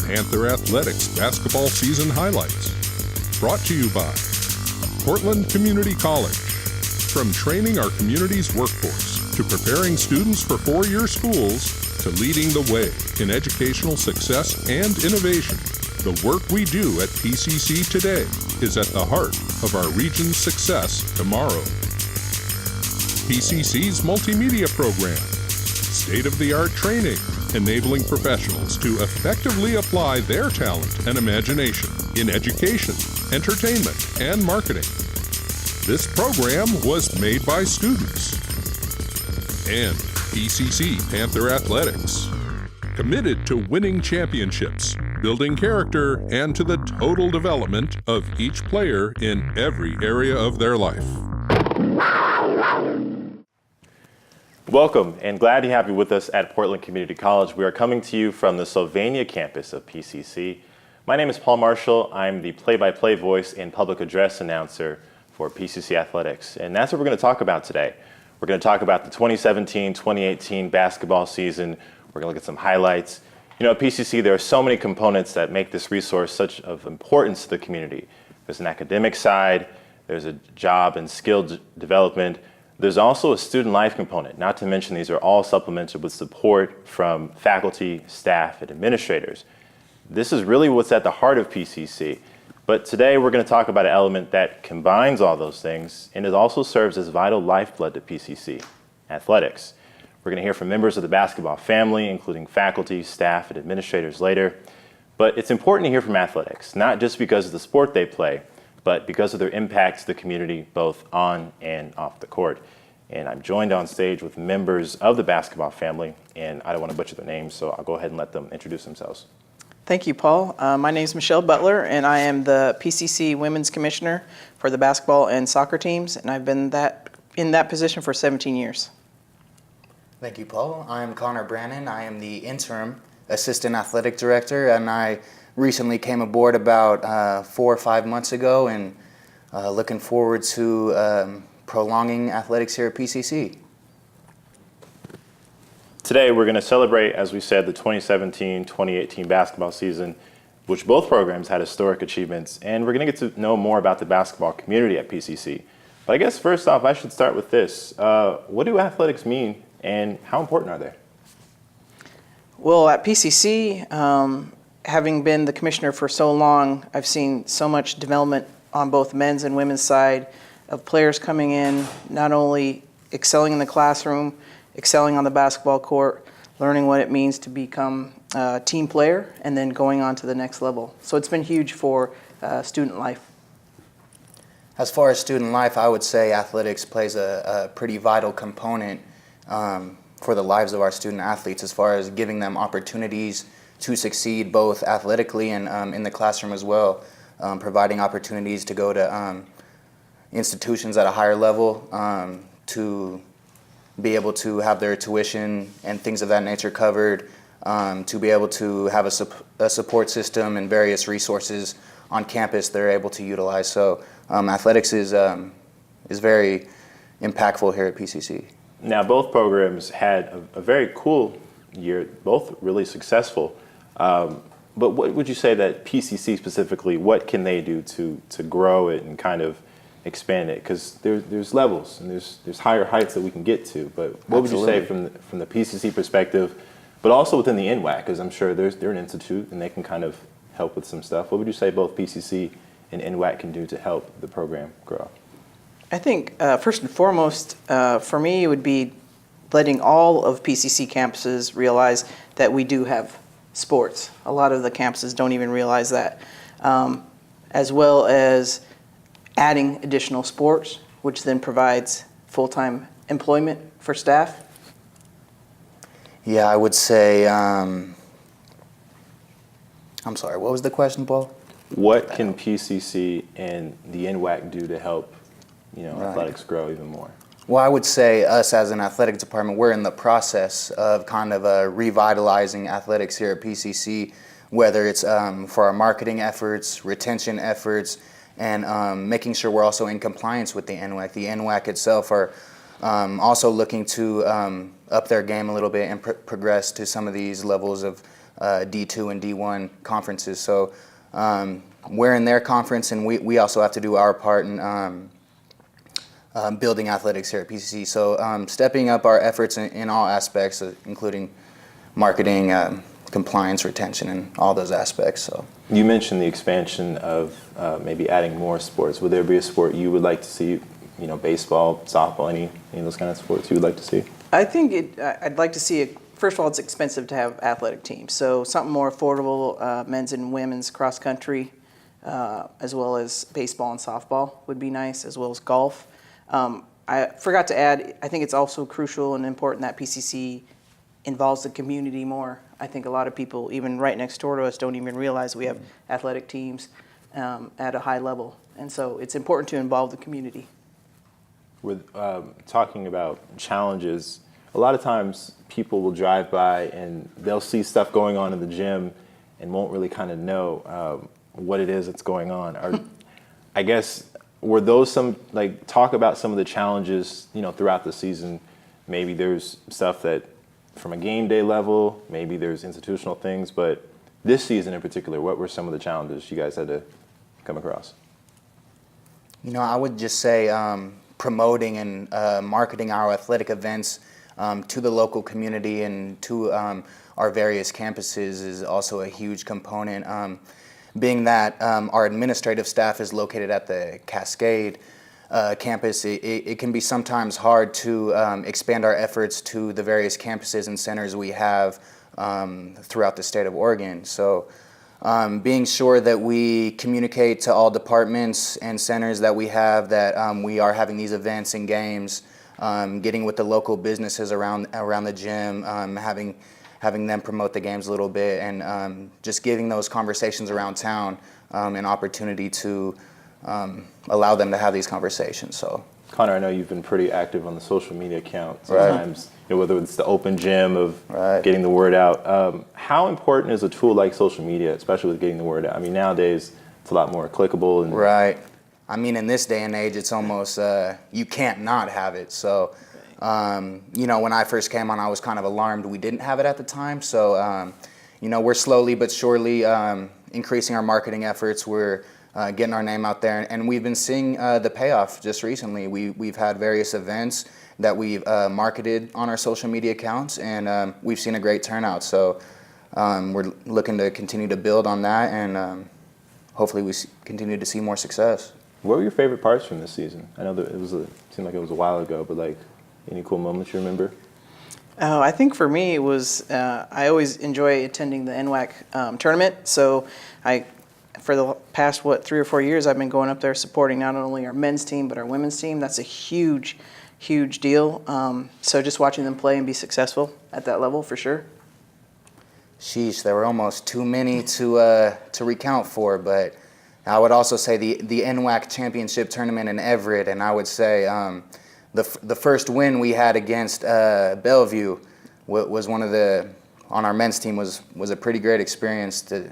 Panther Athletics basketball season highlights. Brought to you by Portland Community College. From training our community's workforce to preparing students for four-year schools to leading the way in educational success and innovation, the work we do at PCC today is at the heart of our region's success tomorrow. PCC's multimedia program, state-of-the-art training, enabling professionals to effectively apply their talent and imagination in education, entertainment, and marketing. This program was made by students. And PCC Panther Athletics, committed to winning championships, building character, and to the total development of each player in every area of their life. Welcome, and glad to have you with us at Portland Community College. We are coming to you from the Sylvania campus of PCC. My name is Paul Marshall. I'm the play-by-play voice and public address announcer for PCC Athletics, and that's what we're going to talk about today. We're going to talk about the 2017-2018 basketball season. We're going to look at some highlights. You know, at PCC, there are so many components that make this resource such of importance to the community. There's an academic side, there's a job and skill development, there's also a student life component, not to mention these are all supplemented with support from faculty, staff, and administrators. This is really what's at the heart of PCC. But today we're going to talk about an element that combines all those things and it also serves as vital lifeblood to PCC, athletics. We're going to hear from members of the basketball family, including faculty, staff, and administrators later. But it's important to hear from athletics, not just because of the sport they play, but because of their impact to the community, both on and off the court. And I'm joined on stage with members of the basketball family, and I don't want to butcher their names, so I'll go ahead and let them introduce themselves. Thank you, Paul. My name is Michelle Butler, and I am the PCC Women's Commissioner for the basketball and soccer teams, and I've been in that position for 17 years. Thank you, Paul. I'm Connor Brannon. I am the interim assistant athletic director, and I recently came aboard about 4 or 5 months ago, and looking forward to prolonging athletics here at PCC. Today we're going to celebrate, as we said, the 2017-2018 basketball season, which both programs had historic achievements, and we're going to get to know more about the basketball community at PCC. But I guess first off, I should start with this. What do athletics mean, and how important are they? Well, at PCC, having been the commissioner for so long, I've seen so much development on both men's and women's side of players coming in, not only excelling in the classroom, excelling on the basketball court, learning what it means to become a team player, and then going on to the next level. So it's been huge for student life. As far as student life, I would say athletics plays a pretty vital component for the lives of our student athletes as far as giving them opportunities to succeed both athletically and in the classroom as well, providing opportunities to go to institutions at a higher level, to be able to have their tuition and things of that nature covered, to be able to have a support system and various resources on campus they're able to utilize. So athletics is very impactful here at PCC. Now, both programs had a very cool year, both really successful. But what would you say that PCC specifically, what can they do to grow it and kind of expand it? Because there's levels and there's higher heights that we can get to. But what would you say from the PCC perspective, but also within the NWAC, because I'm sure they're an institute and they can kind of help with some stuff. What would you say both PCC and NWAC can do to help the program grow? I think first and foremost, for me, it would be letting all of PCC campuses realize that we do have sports. A lot of the campuses don't even realize that, as well as adding additional sports, which then provides full-time employment for staff. Yeah, I would say, I'm sorry, what was the question, Paul? What can PCC and the NWAC do to help, athletics grow even more? Well, I would say us as an athletic department, we're in the process of kind of revitalizing athletics here at PCC, whether it's for our marketing efforts, retention efforts, and making sure we're also in compliance with the NWAC. The NWAC itself are also looking to up their game a little bit and progress to some of these levels of D2 and D1 conferences. So we're in their conference, and we also have to do our part in building athletics here at PCC. So stepping up our efforts in all aspects, including marketing, compliance, retention, and all those aspects. So You mentioned the expansion of maybe adding more sports. Would there be a sport you would like to see, baseball, softball, any of those kind of sports you would like to see? I think I'd like to see it. First of all, it's expensive to have athletic teams, so something more affordable, men's and women's cross country, as well as baseball and softball would be nice, as well as golf. I forgot to add, I think it's also crucial and important that PCC involves the community more. I think a lot of people, even right next door to us, don't even realize we have athletic teams at a high level, and so it's important to involve the community. With talking about challenges, a lot of times people will drive by and they'll see stuff going on in the gym and won't really kind of know what it is that's going on. I guess, were those talk about some of the challenges, throughout the season? Maybe there's stuff that from a game day level, maybe there's institutional things, but this season in particular, what were some of the challenges you guys had to come across? I would just say promoting and marketing our athletic events to the local community and to our various campuses is also a huge component. Being that our administrative staff is located at the Cascade campus, it can be sometimes hard to expand our efforts to the various campuses and centers we have throughout the state of Oregon. So being sure that we communicate to all departments and centers that we have that we are having these events and games, getting with the local businesses around the gym, having them promote the games a little bit, and just giving those conversations around town an opportunity to allow them to have these conversations. So, Connor, I know you've been pretty active on the social media account sometimes, whether it's the open gym of getting the word out. How important is a tool like social media, especially with getting the word out? I mean, nowadays it's a lot more clickable. And Right. I mean, in this day and age, it's almost, you can't not have it. So, when I first came on, I was kind of alarmed we didn't have it at the time. So, we're slowly but surely increasing our marketing efforts. We're getting our name out there, and we've been seeing the payoff just recently. We've had various events that we've marketed on our social media accounts, and we've seen a great turnout. So we're looking to continue to build on that, and hopefully we continue to see more success. What were your favorite parts from this season? I know that seemed like it was a while ago, but any cool moments you remember? Oh, I think for me it was, I always enjoy attending the NWAC tournament. So for the past, 3 or 4 years, I've been going up there supporting not only our men's team, but our women's team. That's a huge, huge deal. So just watching them play and be successful at that level, for sure. Sheesh, there were almost too many to recount for, but I would also say the NWAC championship tournament in Everett, and I would say the first win we had against Bellevue was on our men's team was a pretty great experience to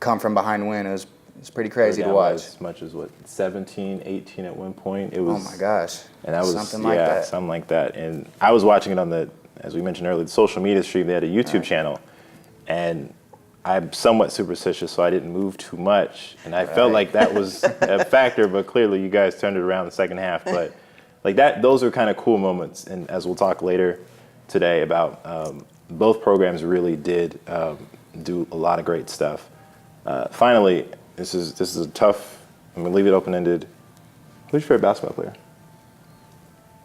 come from behind win. It was pretty crazy to watch. As much as 17, 18 at one point. It was, oh my gosh. And that was something like that. Something like that. And I was watching it on as we mentioned earlier, the social media stream. They had a YouTube channel, and I'm somewhat superstitious, so I didn't move too much. And I felt like that was a factor, but clearly you guys turned it around the second half. But those are kind of cool moments. And as we'll talk later today about, both programs really did do a lot of great stuff. Finally, this is a tough. I'm gonna leave it open-ended. Who's your favorite basketball player?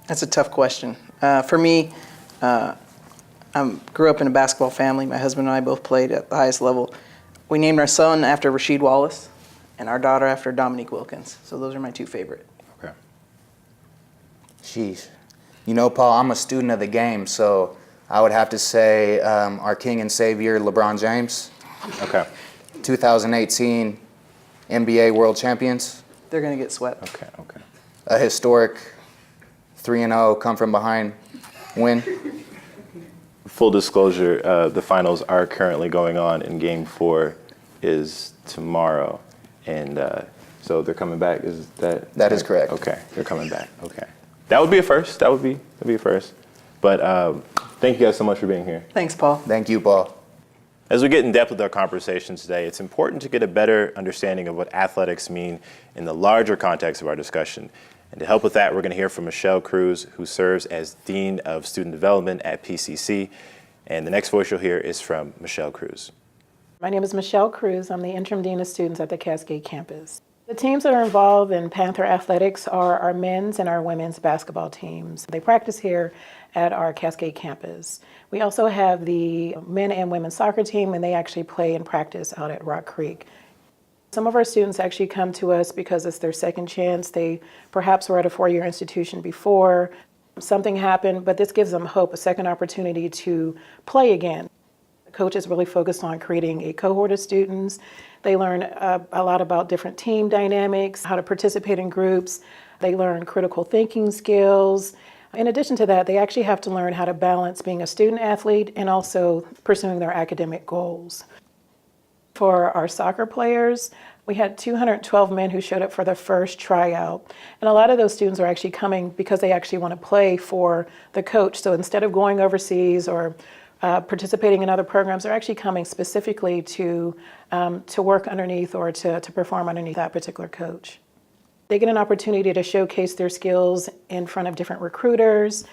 That's a tough question. For me, I grew up in a basketball family. My husband and I both played at the highest level. We named our son after Rasheed Wallace, and our daughter after Dominique Wilkins. So those are my two favorite. Okay. Sheesh. Paul, I'm a student of the game, so I would have to say our king and savior, LeBron James. Okay. 2018 NBA World Champions. They're going to get swept. Okay. A historic 3-0 come from behind win. Full disclosure, the finals are currently going on, and Game 4 is tomorrow, and so they're coming back. That is correct. Okay, they're coming back. Okay, that would be a first. That'd be a first. But thank you guys so much for being here. Thanks, Paul. Thank you, Paul. As we get in depth with our conversation today, it's important to get a better understanding of what athletics mean in the larger context of our discussion. And to help with that, we're going to hear from Michelle Cruz, who serves as Dean of Student Development at PCC. And the next voice you'll hear is from Michelle Cruz. My name is Michelle Cruz. I'm the Interim Dean of Students at the Cascade campus. The teams that are involved in Panther Athletics are our men's and our women's basketball teams. They practice here at our Cascade campus. We also have the men and women's soccer team, and they actually play and practice out at Rock Creek. Some of our students actually come to us because it's their second chance. They perhaps were at a four-year institution before. Something happened, but this gives them hope, a second opportunity to play again. The coach is really focused on creating a cohort of students. They learn a lot about different team dynamics, how to participate in groups. They learn critical thinking skills. In addition to that, they actually have to learn how to balance being a student athlete and also pursuing their academic goals. For our soccer players, we had 212 men who showed up for their first tryout. And a lot of those students are actually coming because they actually want to play for the coach. So instead of going overseas or participating in other programs, they're actually coming specifically to work underneath or to perform underneath that particular coach. They get an opportunity to showcase their skills in front of different recruiters,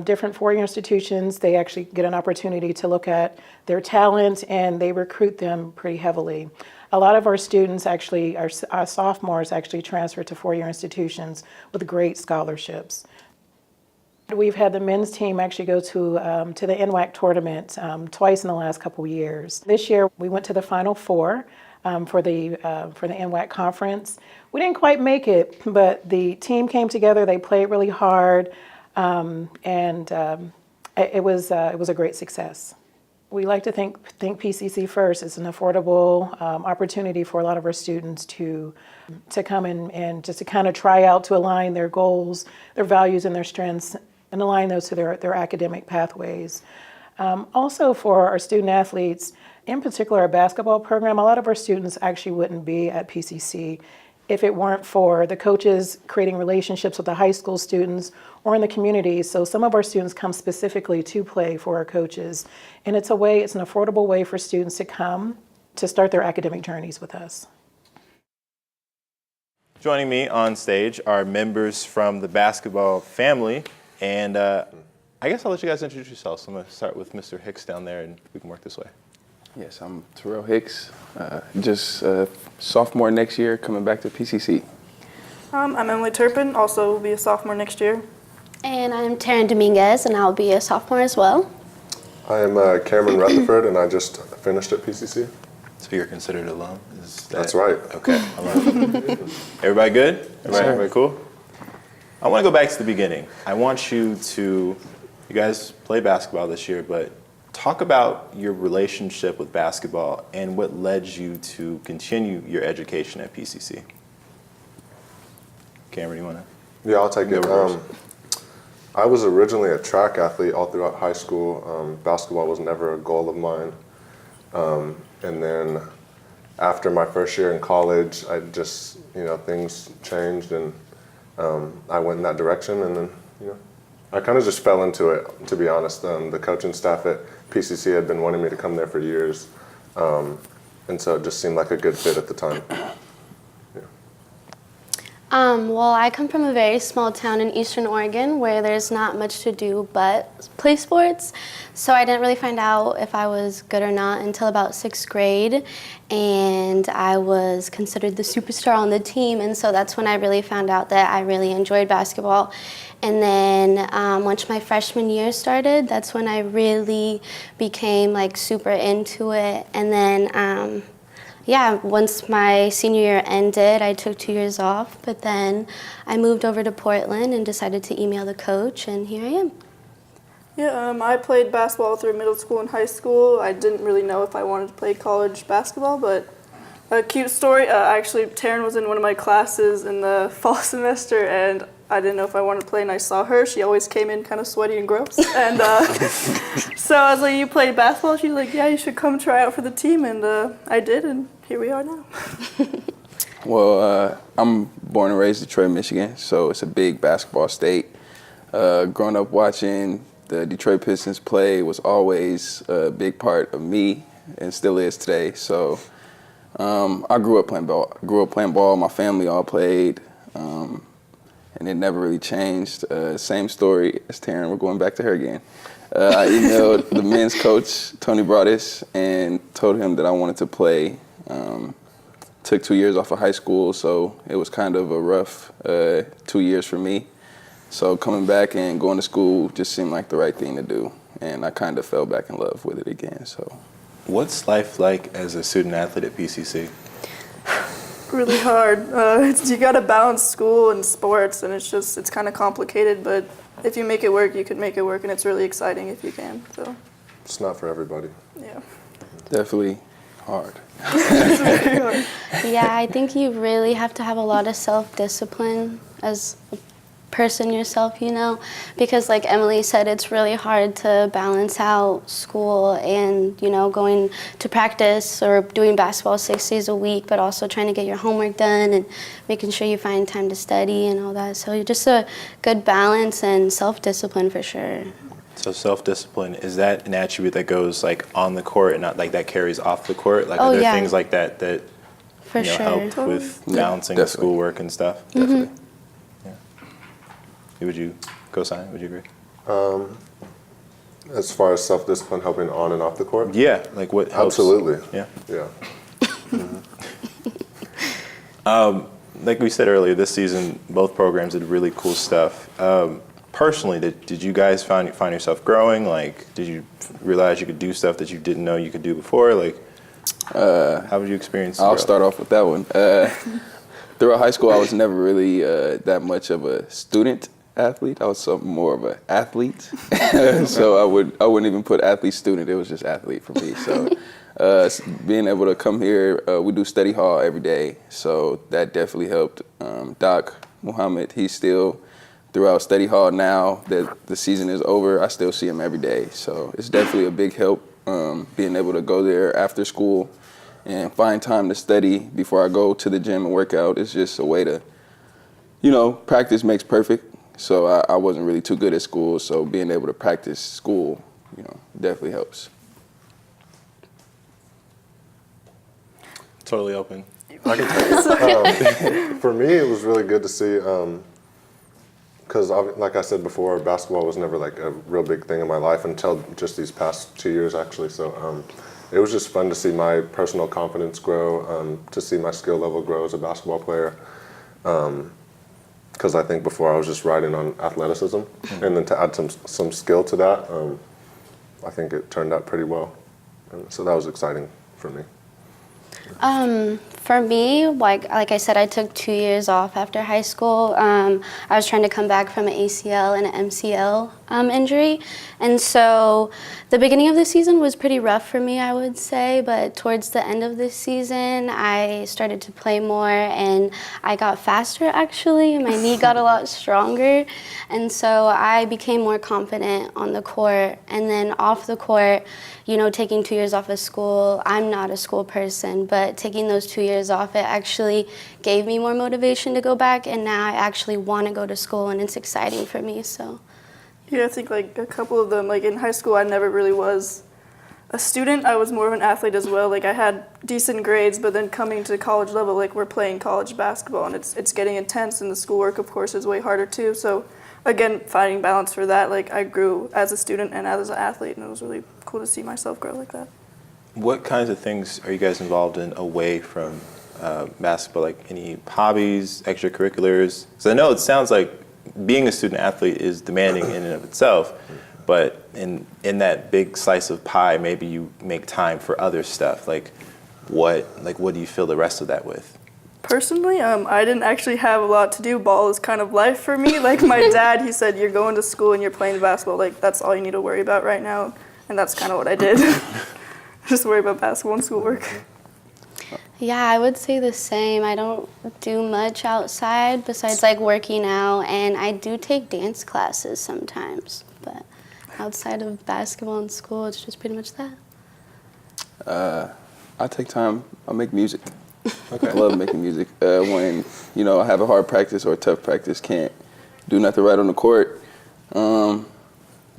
different four-year institutions. They actually get an opportunity to look at their talent, and they recruit them pretty heavily. A lot of our students actually, our sophomores actually transfer to four-year institutions with great scholarships. We've had the men's team actually go to the NWAC tournament twice in the last couple years. This year we went to the Final Four for the NWAC conference. We didn't quite make it, but the team came together. They played really hard, and it was a great success. We like to think PCC first. It's an affordable opportunity for a lot of our students to come in and just to kind of try out, to align their goals, their values, and their strengths, and align those to their academic pathways. Also for our student athletes, in particular our basketball program, a lot of our students actually wouldn't be at PCC if it weren't for the coaches creating relationships with the high school students or in the community. So some of our students come specifically to play for our coaches. And it's an affordable way for students to come to start their academic journeys with us. Joining me on stage are members from the basketball family. And I guess I'll let you guys introduce yourselves. I'm going to start with Mr. Hicks down there, and we can work this way. Yes, I'm Terrell Hicks, just sophomore next year, coming back to PCC. I'm Emily Turpin, also will be a sophomore next year. And I'm Taryn Dominguez, and I'll be a sophomore as well. I am Cameron Rutherford, and I just finished at PCC. So you're considered alum? That's right. Okay. Everybody good? Everybody cool? I want to go back to the beginning. I want you guys play basketball this year, but talk about your relationship with basketball and what led you to continue your education at PCC. Cameron, you want to? Yeah, I'll take it. I was originally a track athlete all throughout high school. Basketball was never a goal of mine. And then after my first year in college, I just, things changed and I went in that direction, and then, I kind of just fell into it, to be honest. The coaching staff at PCC had been wanting me to come there for years, and so it just seemed like a good fit at the time. Well, I come from a very small town in Eastern Oregon where there's not much to do but play sports. So I didn't really find out if I was good or not until about 6th grade. And I was considered the superstar on the team. And so that's when I really found out that I really enjoyed basketball. And then once my freshman year started, that's when I really became super into it. And then once my senior year ended, I took 2 years off, but then I moved over to Portland and decided to email the coach, and here I am. Yeah, I played basketball through middle school and high school. I didn't really know if I wanted to play college basketball, but a cute story. Actually, Taryn was in one of my classes in the fall semester, and I didn't know if I wanted to play, and I saw her. She always came in kind of sweaty and gross. And so I was like, you play basketball? She's like, yeah, you should come try out for the team. And I did, and here we are now. Well, I'm born and raised in Detroit, Michigan, so it's a big basketball state. Growing up watching the Detroit Pistons play was always a big part of me and still is today. So I grew up playing ball. My family all played, and it never really changed. Same story as Taryn. We're going back to her again. I emailed the men's coach, Tony Broadus, and told him that I wanted to play. Took 2 years off of high school, so it was kind of a rough 2 years for me. So coming back and going to school just seemed like the right thing to do, and I kind of fell back in love with it again. So, What's life like as a student athlete at PCC? Really hard. You got to balance school and sports, and it's kind of complicated, but if you make it work, you can make it work, and it's really exciting if you can. So It's not for everybody. yeah. definitely hard. It's very hard. Yeah, I think you really have to have a lot of self-discipline as a person yourself, because like Emily said, it's really hard to balance out school and, going to practice or doing basketball 6 days a week, but also trying to get your homework done and making sure you find time to study and all that. So just a good balance and self-discipline for sure. So self-discipline, is that an attribute that goes like on the court and not like that carries off the court? Like, Oh, are there yeah. things like that For sure. help with Yeah, balancing definitely. schoolwork and stuff? Definitely. Would you co-sign? Would you agree? As far as self-discipline helping on and off the court? Yeah, like what helps? Absolutely. Yeah. Yeah. Like we said earlier, this season, both programs did really cool stuff. Personally, did you guys find yourself growing? Like, did you realize you could do stuff that you didn't know you could do before? Like, how would you experience I'll growth? start off with that one. Throughout high school, I was never really that much of a student athlete. I was more of an athlete. So I wouldn't even put athlete student. It was just athlete for me. So being able to come here, we do study hall every day. So that definitely helped. Doc Muhammad, he's still throughout study hall now that the season is over. I still see him every day. So it's definitely a big help being able to go there after school and find time to study before I go to the gym and work out. It's just a way to, practice makes perfect. So I wasn't really too good at school, so being able to practice school, definitely helps. Totally open. I can tell you. For me, it was really good to see, because like I said before, basketball was never like a real big thing in my life until just these past 2 years, actually. So it was just fun to see my personal confidence grow, to see my skill level grow as a basketball player. Because I think before I was just riding on athleticism, and then to add some skill to that, I think it turned out pretty well. And so that was exciting for me. For me, like I said, I took 2 years off after high school. I was trying to come back from an ACL and an MCL injury. And so the beginning of the season was pretty rough for me, I would say. But towards the end of the season, I started to play more and I got faster, actually. My knee got a lot stronger. And so I became more confident on the court. And then off the court, taking 2 years off of school, I'm not a school person, but taking those 2 years off, it actually gave me more motivation to go back, and now I actually want to go to school, and it's exciting for me, so. Yeah, I think like a couple of them, like in high school, I never really was a student. I was more of an athlete as well. Like I had decent grades, but then coming to college level, like we're playing college basketball, and it's getting intense, and the schoolwork, of course, is way harder too. So again, finding balance for that, like I grew as a student and as an athlete, and it was really cool to see myself grow like that. What kinds of things are you guys involved in away from basketball? Like any hobbies, extracurriculars? Because I know it sounds like being a student athlete is demanding in and of itself, but in that big slice of pie, maybe you make time for other stuff. Like what do you fill the rest of that with? Personally, I didn't actually have a lot to do. Ball is kind of life for me. Like my dad, he said, you're going to school and you're playing basketball. Like that's all you need to worry about right now. And that's kind of what I did. Just worry about basketball and schoolwork. Yeah, I would say the same. I don't do much outside besides like working out, and I do take dance classes sometimes. But outside of basketball and school, it's just pretty much that. I take time. I make music. Okay. I love making music. When I have a hard practice or a tough practice, can't do nothing right on the court.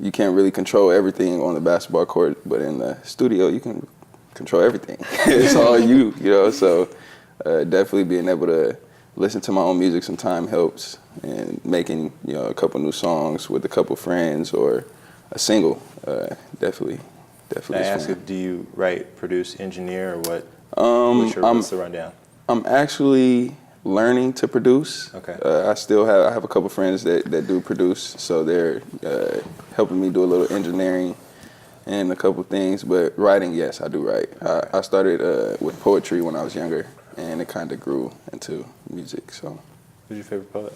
You can't really control everything on the basketball court, but in the studio, you can control everything. It's all you know. So definitely being able to listen to my own music sometimes helps, and making a couple new songs with a couple friends or a single definitely. Can I ask if do you write, produce, engineer, or what? What's the rundown? I'm actually learning to produce. Okay. I have a couple friends that do produce, so they're helping me do a little engineering and a couple things. But writing, yes, I do write. Okay. I started with poetry when I was younger, and it kind of grew into music. So. Who's your favorite poet?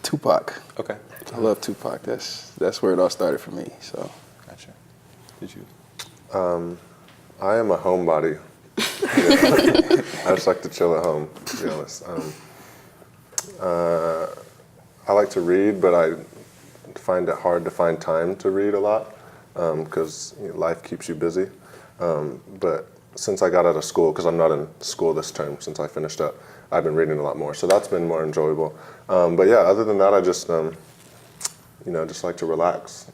Tupac. Okay. I love Tupac. That's where it all started for me. So. Gotcha. Did you? I am a homebody. I just like to chill at home, to be honest. I like to read, but I find it hard to find time to read a lot because life keeps you busy. But since I got out of school, because I'm not in school this term, since I finished up, I've been reading a lot more. So that's been more enjoyable. But yeah, other than that, I just, just like to relax.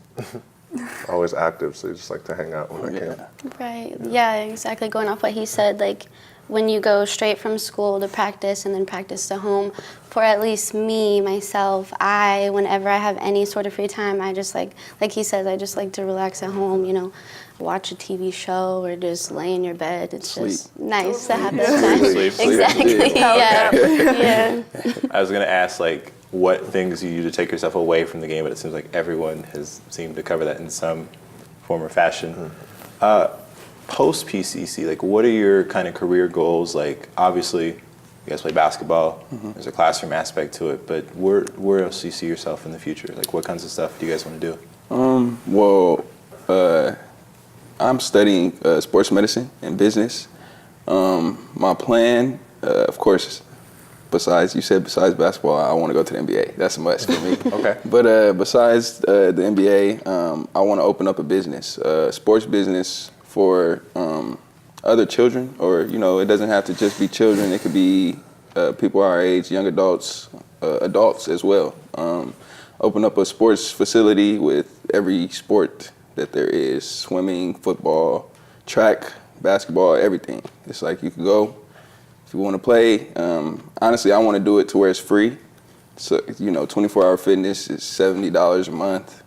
Always active, so you just like to hang out when I can. Right. Yeah, exactly. Going off what he said, like when you go straight from school to practice and then practice to home, for at least me, myself, whenever I have any sort of free time, I just like he says, I just like to relax at home, watch a TV show or just lay in your bed. It's just nice to have that time. Sleep. Exactly. Yeah. Yeah. I was gonna ask what things you do to take yourself away from the game, but it seems like everyone has seemed to cover that in some form or fashion. Post PCC, what are your kind of career goals? Obviously, you guys play basketball. There's a classroom aspect to it, but where else do you see yourself in the future? What kinds of stuff do you guys want to do? Well, I'm studying sports medicine and business. My plan, of course, besides basketball, I want to go to the NBA. That's a must for me. Okay. But besides the NBA, I want to open up a business, sports business for other children, or it doesn't have to just be children. It could be people our age, young adults, adults as well. Open up a sports facility with every sport that there is: swimming, football, track, basketball, everything. It's like you can go. If you want to play, honestly, I want to do it to where it's free. So, 24-hour fitness is $70 a month,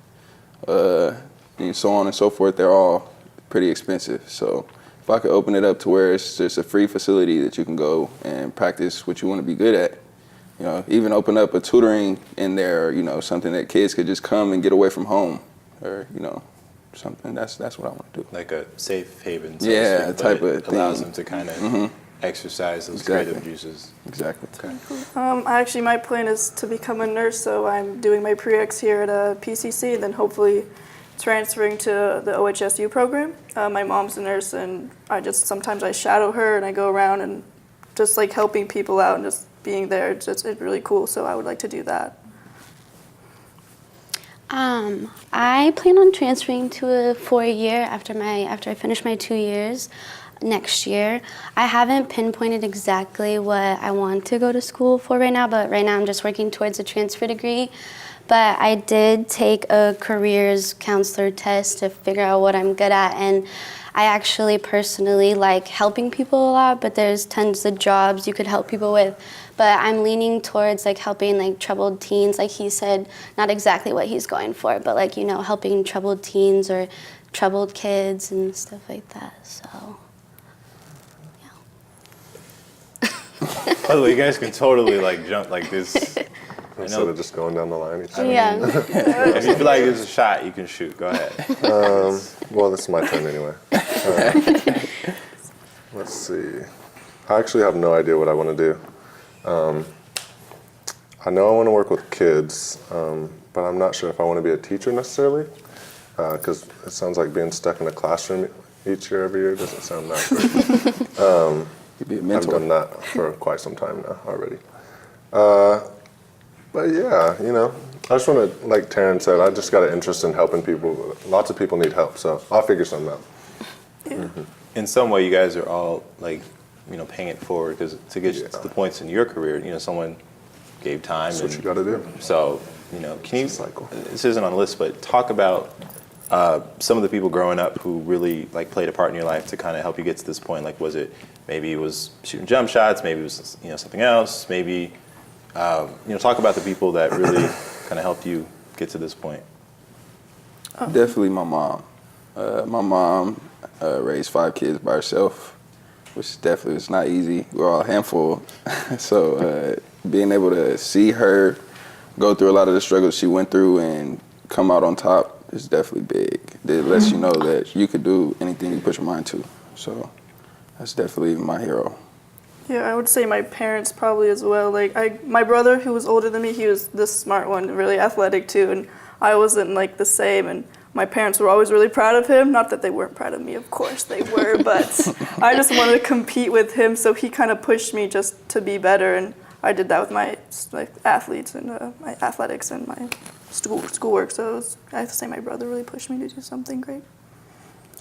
and so on and so forth. They're all pretty expensive. So if I could open it up to where it's just a free facility that you can go and practice what you want to be good at, even open up a tutoring in there, something that kids could just come and get away from home, or, something. That's what I want to do. Like a safe haven. Yeah, speak, type but of it allows thing. them to kind of exercise those creative juices. Exactly. Okay. My plan is to become a nurse, so I'm doing my prereqs here at PCC, and then hopefully transferring to the OHSU program. My mom's a nurse, and sometimes I shadow her, and I go around and just helping people out and just being there. It's really cool, so I would like to do that. I plan on transferring to a 4-year after I finish my 2 years next year. I haven't pinpointed exactly what I want to go to school for right now, but right now I'm just working towards a transfer degree. But I did take a careers counselor test to figure out what I'm good at, and I actually personally like helping people a lot, but there's tons of jobs you could help people with. But I'm leaning towards helping troubled teens, like he said, not exactly what he's going for, but helping troubled teens or troubled kids and stuff like that. So, yeah. By the way, you guys can totally jump this. Instead of just going down the line each time. Yeah. If you feel like there's a shot, you can shoot. Go ahead. Well, this is my turn anyway. Let's see. I actually have no idea what I want to do. I know I want to work with kids, but I'm not sure if I want to be a teacher necessarily, because it sounds like being stuck in a classroom every year doesn't sound that great. You'd be a mentor. I've done that for quite some time now already. But yeah, I just want to, like Taryn said, I just got an interest in helping people. Lots of people need help, so I'll figure something out. Mm-hmm. In some way, you guys are all paying it forward because to get to the points in your career, someone gave time. That's what you got to do. So, can you? Cycle. This isn't on the list, but talk about some of the people growing up who really like played a part in your life to kind of help you get to this point? Like, maybe it was shooting jump shots, maybe it was something else, maybe talk about the people that really kind of helped you get to this point. Definitely my mom. My mom raised 5 kids by herself, which definitely was not easy. We're all a handful. So being able to see her go through a lot of the struggles she went through and come out on top is definitely big. It lets you know that you could do anything you put your mind to. So that's definitely my hero. Yeah, I would say my parents probably as well. Like my brother, who was older than me, he was the smart one, really athletic too, and I wasn't like the same. And my parents were always really proud of him. Not that they weren't proud of me, of course they were, but I just wanted to compete with him, so he kind of pushed me just to be better, and I did that with my athletes and my athletics and my schoolwork. So I have to say my brother really pushed me to do something great.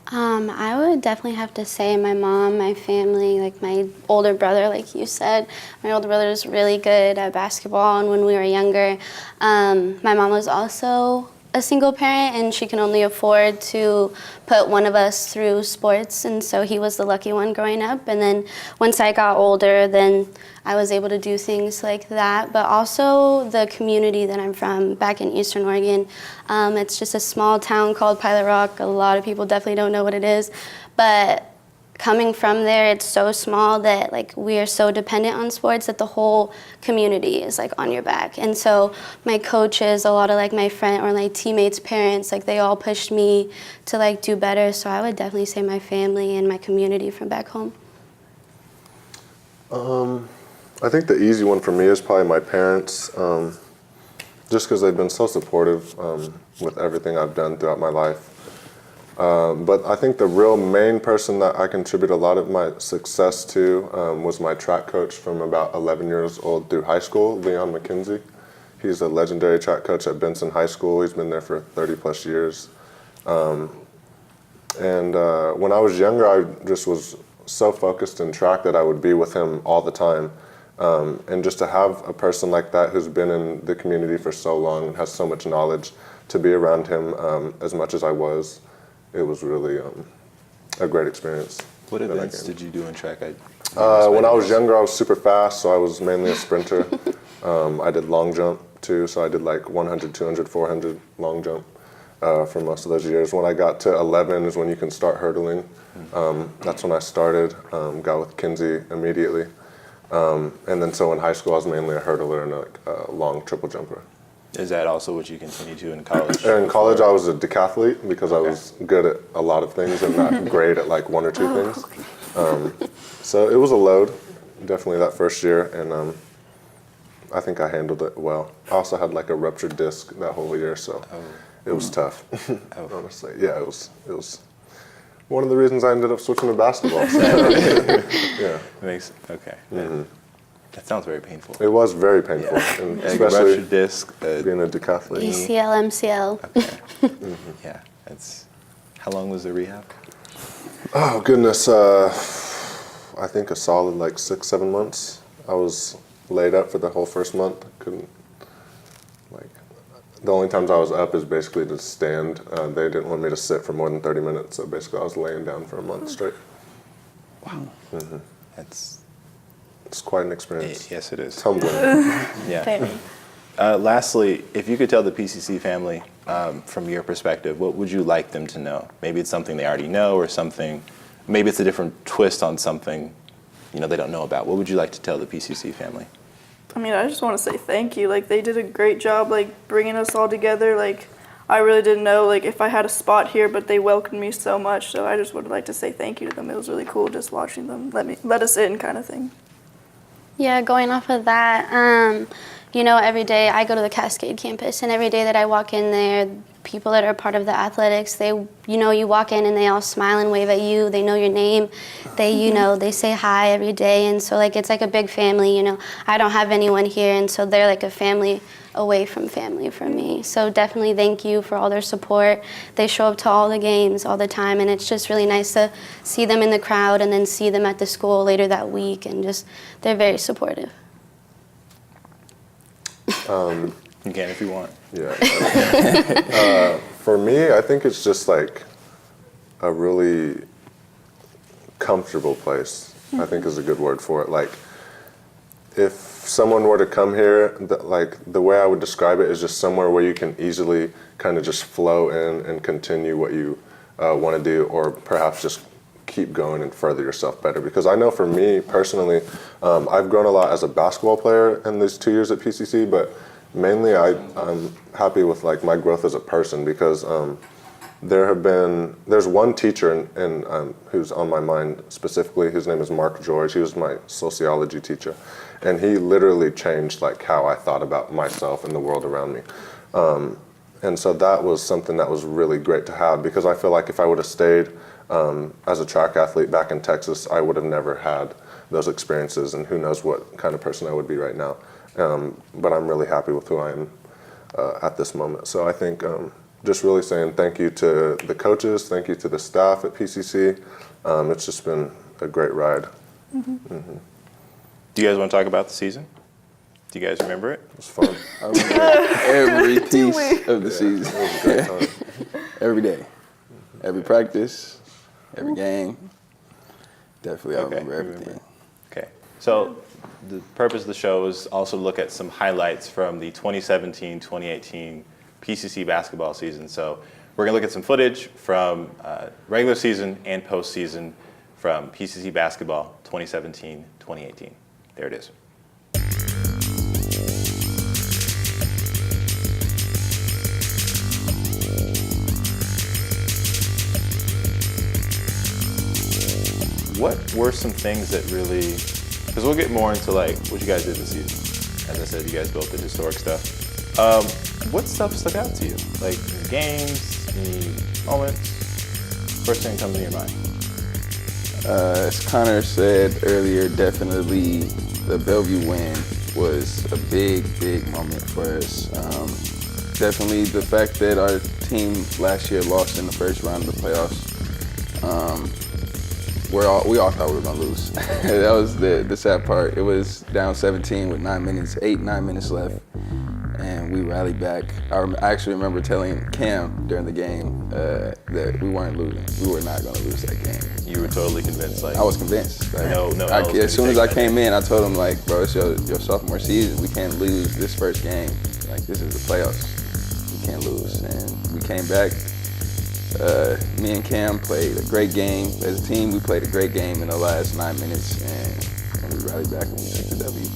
I would definitely have to say my mom, my family, like my older brother, like you said. My older brother was really good at basketball, and when we were younger, my mom was also a single parent, and she can only afford to put one of us through sports, and so he was the lucky one growing up. And then once I got older, then I was able to do things like that. But also the community that I'm from back in Eastern Oregon, it's just a small town called Pilot Rock. A lot of people definitely don't know what it is, but coming from there, it's so small that like we are so dependent on sports that the whole community is like on your back. And so my coaches, a lot of like my friend or my teammates' parents, like they all pushed me to like do better. So I would definitely say my family and my community from back home. I think the easy one for me is probably my parents, just because they've been so supportive with everything I've done throughout my life. But I think the real main person that I contribute a lot of my success to was my track coach from about 11 years old through high school, Leon McKenzie. He's a legendary track coach at Benson High School. He's been there for 30 plus years. And when I was younger, I just was so focused in track that I would be with him all the time. And just to have a person like that who's been in the community for so long and has so much knowledge, to be around him as much as I was, it was really a great experience. What events did you do in track? When I was younger, I was super fast, so I was mainly a sprinter. I did long jump too, so I did like 100, 200, 400 long jump for most of those years. When I got to 11 is when you can start hurdling. That's when I started, got with Kinsey immediately. And then so in high school, I was mainly a hurdler and a long triple jumper. Is that also what you continue to in college? In college, I was a decathlete because I was good at a lot of things and not great at like 1 or 2 things. So it was a load, definitely that first year, and I think I handled it well. I also had like a ruptured disc that whole year, so it was tough. Honestly, yeah, it was one of the reasons I ended up switching to basketball. So, yeah, okay. Mm-hmm. That sounds very painful. It was very painful, and especially ruptured disc, being a decathlete. ACL, MCL. Okay. Yeah, how long was the rehab? Oh goodness, I think a solid like 6-7 months. I was laid up for the whole first month. The only times I was up is basically to stand. They didn't want me to sit for more than 30 minutes, so basically I was laying down for a month straight. Wow. Mm-hmm. It's quite an experience. Yes, it is. It's humbling. Yeah. Lastly, if you could tell the PCC family, from your perspective, what would you like them to know? Maybe it's something they already know, or something. Maybe it's a different twist on something, they don't know about. What would you like to tell the PCC family? I mean, I just want to say thank you. Like, they did a great job, like, bringing us all together. Like, I really didn't know, like, if I had a spot here, but they welcomed me so much. So I just would like to say thank you to them. It was really cool just watching them let us in, kind of thing. Yeah, going off of that, every day I go to the Cascade campus, and every day that I walk in there, people that are part of the athletics, you walk in and they all smile and wave at you. They know your name. They, they say hi every day. And so, like, it's like a big family, I don't have anyone here, and so they're like a family away from family for me. So definitely thank you for all their support. They show up to all the games all the time, and it's just really nice to see them in the crowd and then see them at the school later that week, and just, they're very supportive. You can if you want. Yeah. For me, I think it's just like a really comfortable place, I think is a good word for it. Like, if someone were to come here, like the way I would describe it is just somewhere where you can easily kind of just flow in and continue what you want to do, or perhaps just keep going and further yourself better. Because I know for me personally, I've grown a lot as a basketball player in these 2 years at PCC, but mainly I'm happy with like my growth as a person, because there's one teacher who's on my mind specifically. His name is Mark George. He was my sociology teacher, and he literally changed like how I thought about myself and the world around me. And so that was something that was really great to have, because I feel like if I would have stayed as a track athlete back in Texas, I would have never had those experiences, and who knows what kind of person I would be right now. But I'm really happy with who I am at this moment. So I think just really saying thank you to the coaches, thank you to the staff at PCC. It's just been a great ride. Do you guys want to talk about the season? Do you guys remember it? It was fun. I remember every piece of the season. It was a great time. Every day. Every practice. Every game. Definitely, I remember everything. Okay. So the purpose of the show is also to look at some highlights from the 2017-2018 PCC basketball season. So we're going to look at some footage from regular season and postseason from PCC basketball 2017-2018. There it is. What were some things that really, because we'll get more into like what you guys did this season. As I said, you guys both did historic stuff. What stuff stuck out to you? Like games, any moments? First thing that comes to your mind. As Connor said earlier, definitely the Bellevue win was a big, big moment for us. Definitely the fact that our team last year lost in the first round of the playoffs. We all thought we were gonna lose. That was the sad part. It was down 17 with 9 minutes left, and we rallied back. I actually remember telling Cam during the game that we weren't losing. We were not gonna lose that game. You were totally convinced. Like I was convinced. Like, as soon as I came in, I told him like, bro, it's your sophomore season. We can't lose this first game. Like this is the playoffs. We can't lose, and we came back. Me and Cam played a great game. As a team, we played a great game in the last 9 minutes, and we rallied back and we took the W. I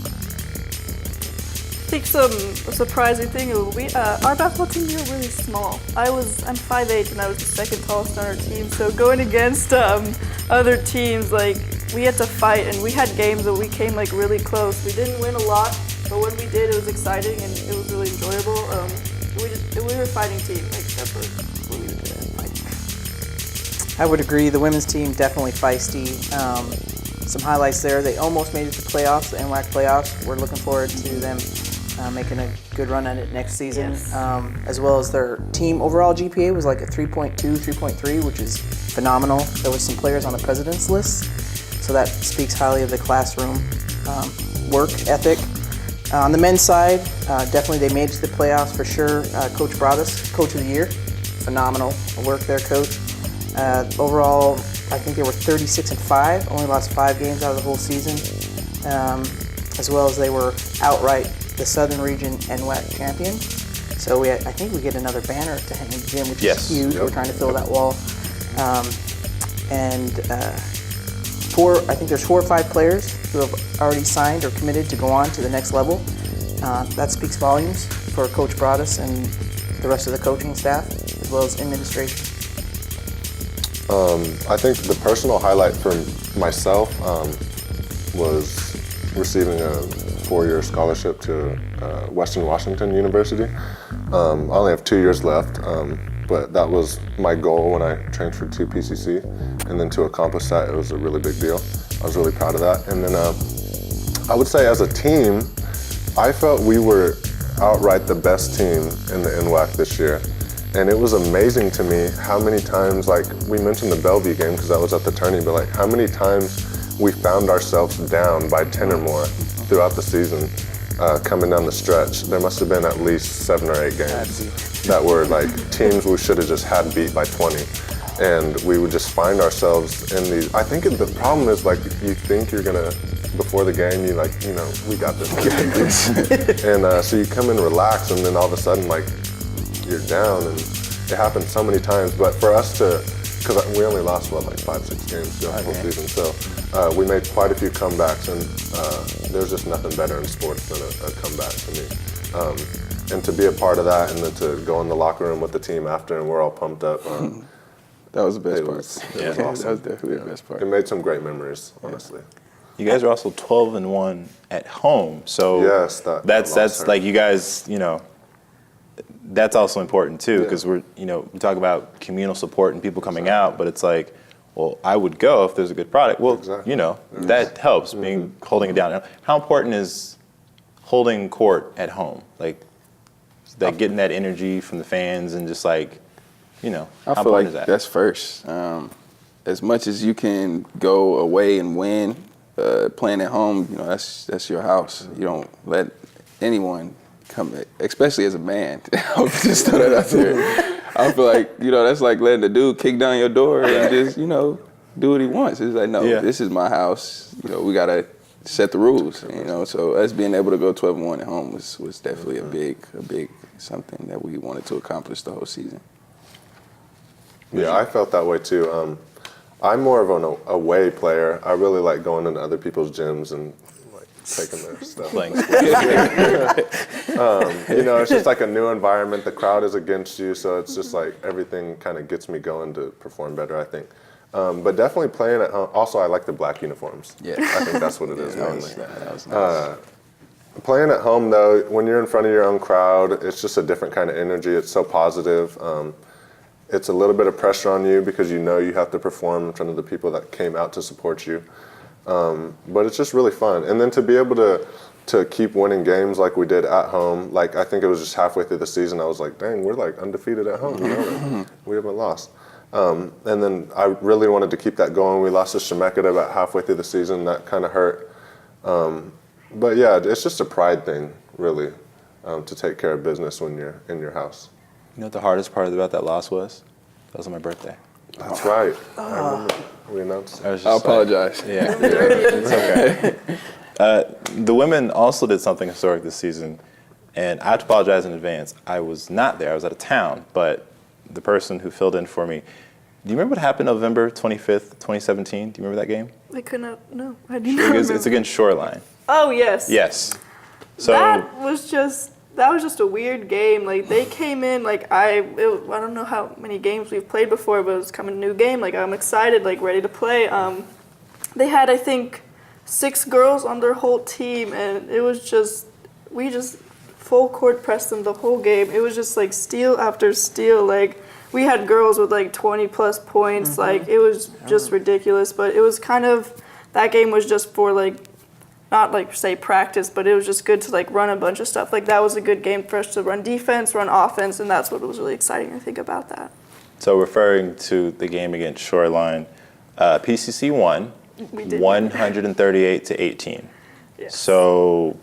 think a surprising thing, our basketball team, we were really small. I'm 5'8", and I was the second tallest on our team, so going against other teams, like, we had to fight, and we had games that we came like really close. We didn't win a lot, but when we did, it was exciting, and it was really enjoyable. We were a fighting team, like, that's what we did. I would agree. The women's team definitely feisty. Some highlights there. They almost made it to playoffs, the NWAC playoffs. We're looking forward to them making a good run at it next season. Yes. As well as their team overall GPA was like a 3.2, 3.3, which is phenomenal. There was some players on the president's list, so that speaks highly of the classroom work ethic. On the men's side, definitely they made it to the playoffs for sure. Coach Broadus, Coach of the Year. Phenomenal work there, Coach. Overall, I think they were 36-5, only lost 5 games out of the whole season, as well as they were outright the Southern Region NWAC champion. So I think we get another banner to hang in the gym, which is huge. We're trying to fill that wall. I think there's 4 or 5 players who have already signed or committed to go on to the next level. That speaks volumes for Coach Broadus and the rest of the coaching staff, as well as administration. I think the personal highlight for myself was receiving a 4-year scholarship to Western Washington University. I only have 2 years left, but that was my goal when I transferred to PCC. And then to accomplish that, it was a really big deal. I was really proud of that. And then I would say as a team, I felt we were outright the best team in the NWAC this year. And it was amazing to me how many times, like we mentioned the Bellevue game because that was at the tourney, but like how many times we found ourselves down by 10 or more throughout the season coming down the stretch. There must have been at least 7 or 8 games. that were like teams we should have just had beat by 20. And we would just find ourselves in these. I think the problem is like you think you're gonna, before the game, you like, you know, we got this. And so you come in relaxed, and then all of a sudden like you're down, and it happened so many times. But for us to, because we only lost like 5-6 games throughout the whole season, so we made quite a few comebacks, and there's just nothing better in sports than a comeback to me. And to be a part of that, and then to go in the locker room with the team after, and we're all pumped up. That was the best part. It was awesome. That was definitely the best part. It made some great memories, honestly. You guys are also 12-1 at home, so yes, that's like you guys, you know, that's also important too, because we talk about communal support and people coming out, but it's like, well, I would go if there's a good product. Well, you know, that helps holding it down. How important is holding court at home? Like that, getting that energy from the fans, and just like, you know, I how feel like important is that? that's first. As much as you can go away and win, playing at home, you know, that's your house. You don't let anyone come, especially as a man. I'll just throw that out there. I feel like, you know, that's like letting the dude kick down your door and just, you know, do what he wants. It's like, no, this is my house. You know, we gotta set the rules. You know, so us being able to go 12-1 at home was definitely a big something that we wanted to accomplish the whole season. Yeah, I felt that way too. I'm more of an away player. I really like going into other people's gyms and like taking their stuff. Playing sports. You know, it's just like a new environment. The crowd is against you, so it's just like everything kind of gets me going to perform better, I think. But definitely playing at home. Also, I like the black uniforms. Yeah. I think that's what it is mainly. That was nice. Playing at home, though, when you're in front of your own crowd, it's just a different kind of energy. It's so positive. It's a little bit of pressure on you because you know you have to perform in front of the people that came out to support you. But it's just really fun. And then to be able to keep winning games like we did at home, like I think it was just halfway through the season, I was like, dang, we're like undefeated at home. You know? We haven't lost. And then I really wanted to keep that going. We lost to Shemeketa about halfway through the season. That kind of hurt. But yeah, it's just a pride thing, really, to take care of business when you're in your house. You know what the hardest part about that loss was? That was on my birthday. That's right. I remember we announced it. I apologize. Yeah, it's okay. The women also did something historic this season, and I have to apologize in advance. I was not there. I was out of town, but the person who filled in for me. Do you remember what happened November 25th, 2017? Do you remember that game? I could not. No, I do not remember. It's against Shoreline. Oh yes. Yes. So that was just a weird game. Like they came in like I don't know how many games we've played before, but it was coming a new game. Like I'm excited, like ready to play. They had I think 6 girls on their whole team, and it was just we just full court pressed them the whole game. It was just like steal after steal. Like we had girls with like 20 plus points. Like it was just ridiculous. But it was kind of that game was just for like. Not like say practice, but it was just good to like run a bunch of stuff. Like that was a good game for us to run defense, run offense, and that's what was really exciting I think about that. So referring to the game against Shoreline, PCC won 138-18. Yes. So